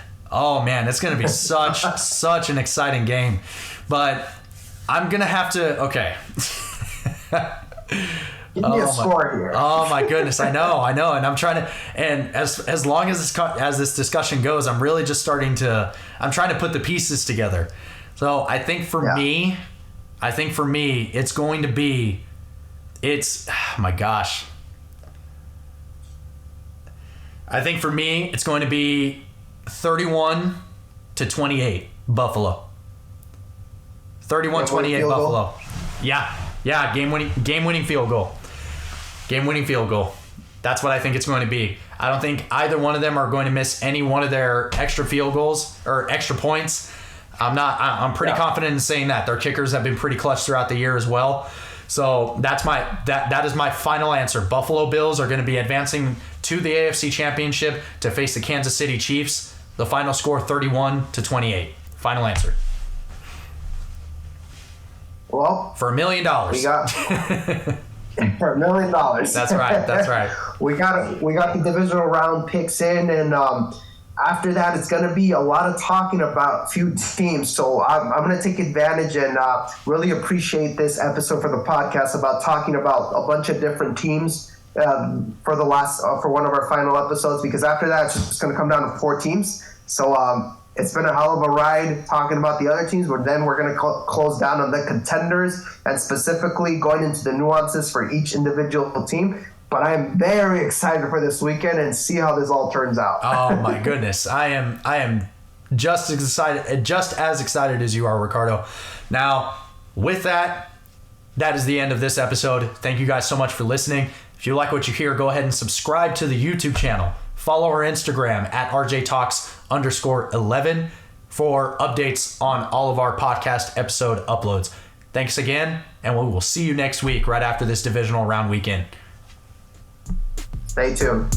it's going to be such an exciting game. But I'm going to have to, okay. Give me a score here. Oh my goodness, I know. And I'm trying to, and as long as this discussion goes, I'm really just I'm trying to put the pieces together. So I think for me, it's going to be, oh my gosh. I think for me, it's going to be 31-28 Buffalo. 31-28 Buffalo. Yeah, game-winning field goal. Game-winning field goal. That's what I think it's going to be. I don't think either one of them are going to miss any one of their extra field goals or extra points. I'm pretty confident in saying that. Their kickers have been pretty clutch throughout the year as well. So that is my final answer. Buffalo Bills are going to be advancing to the AFC Championship to face the Kansas City Chiefs. The final score 31-28. Final answer. Well, for $1 million. We got for $1 million. That's right. We got the divisional round picks in, and after that, it's going to be a lot of talking about a few teams. So I'm going to take advantage and really appreciate this episode for the podcast about talking about a bunch of different teams for one of our final episodes, because after that, it's just going to come down to 4 teams. So it's been a hell of a ride talking about the other teams, but then we're going to close down on the contenders and specifically going into the nuances for each individual team. But I am very excited for this weekend and see how this all turns out. Oh my goodness. I am just as excited as you are, Ricardo. Now, with that, that is the end of this episode. Thank you guys so much for listening. If you like what you hear, go ahead and subscribe to the YouTube channel. Follow our Instagram at RJTalks_11 for updates on all of our podcast episode uploads. Thanks again, and we will see you next week right after this divisional round weekend. Stay tuned.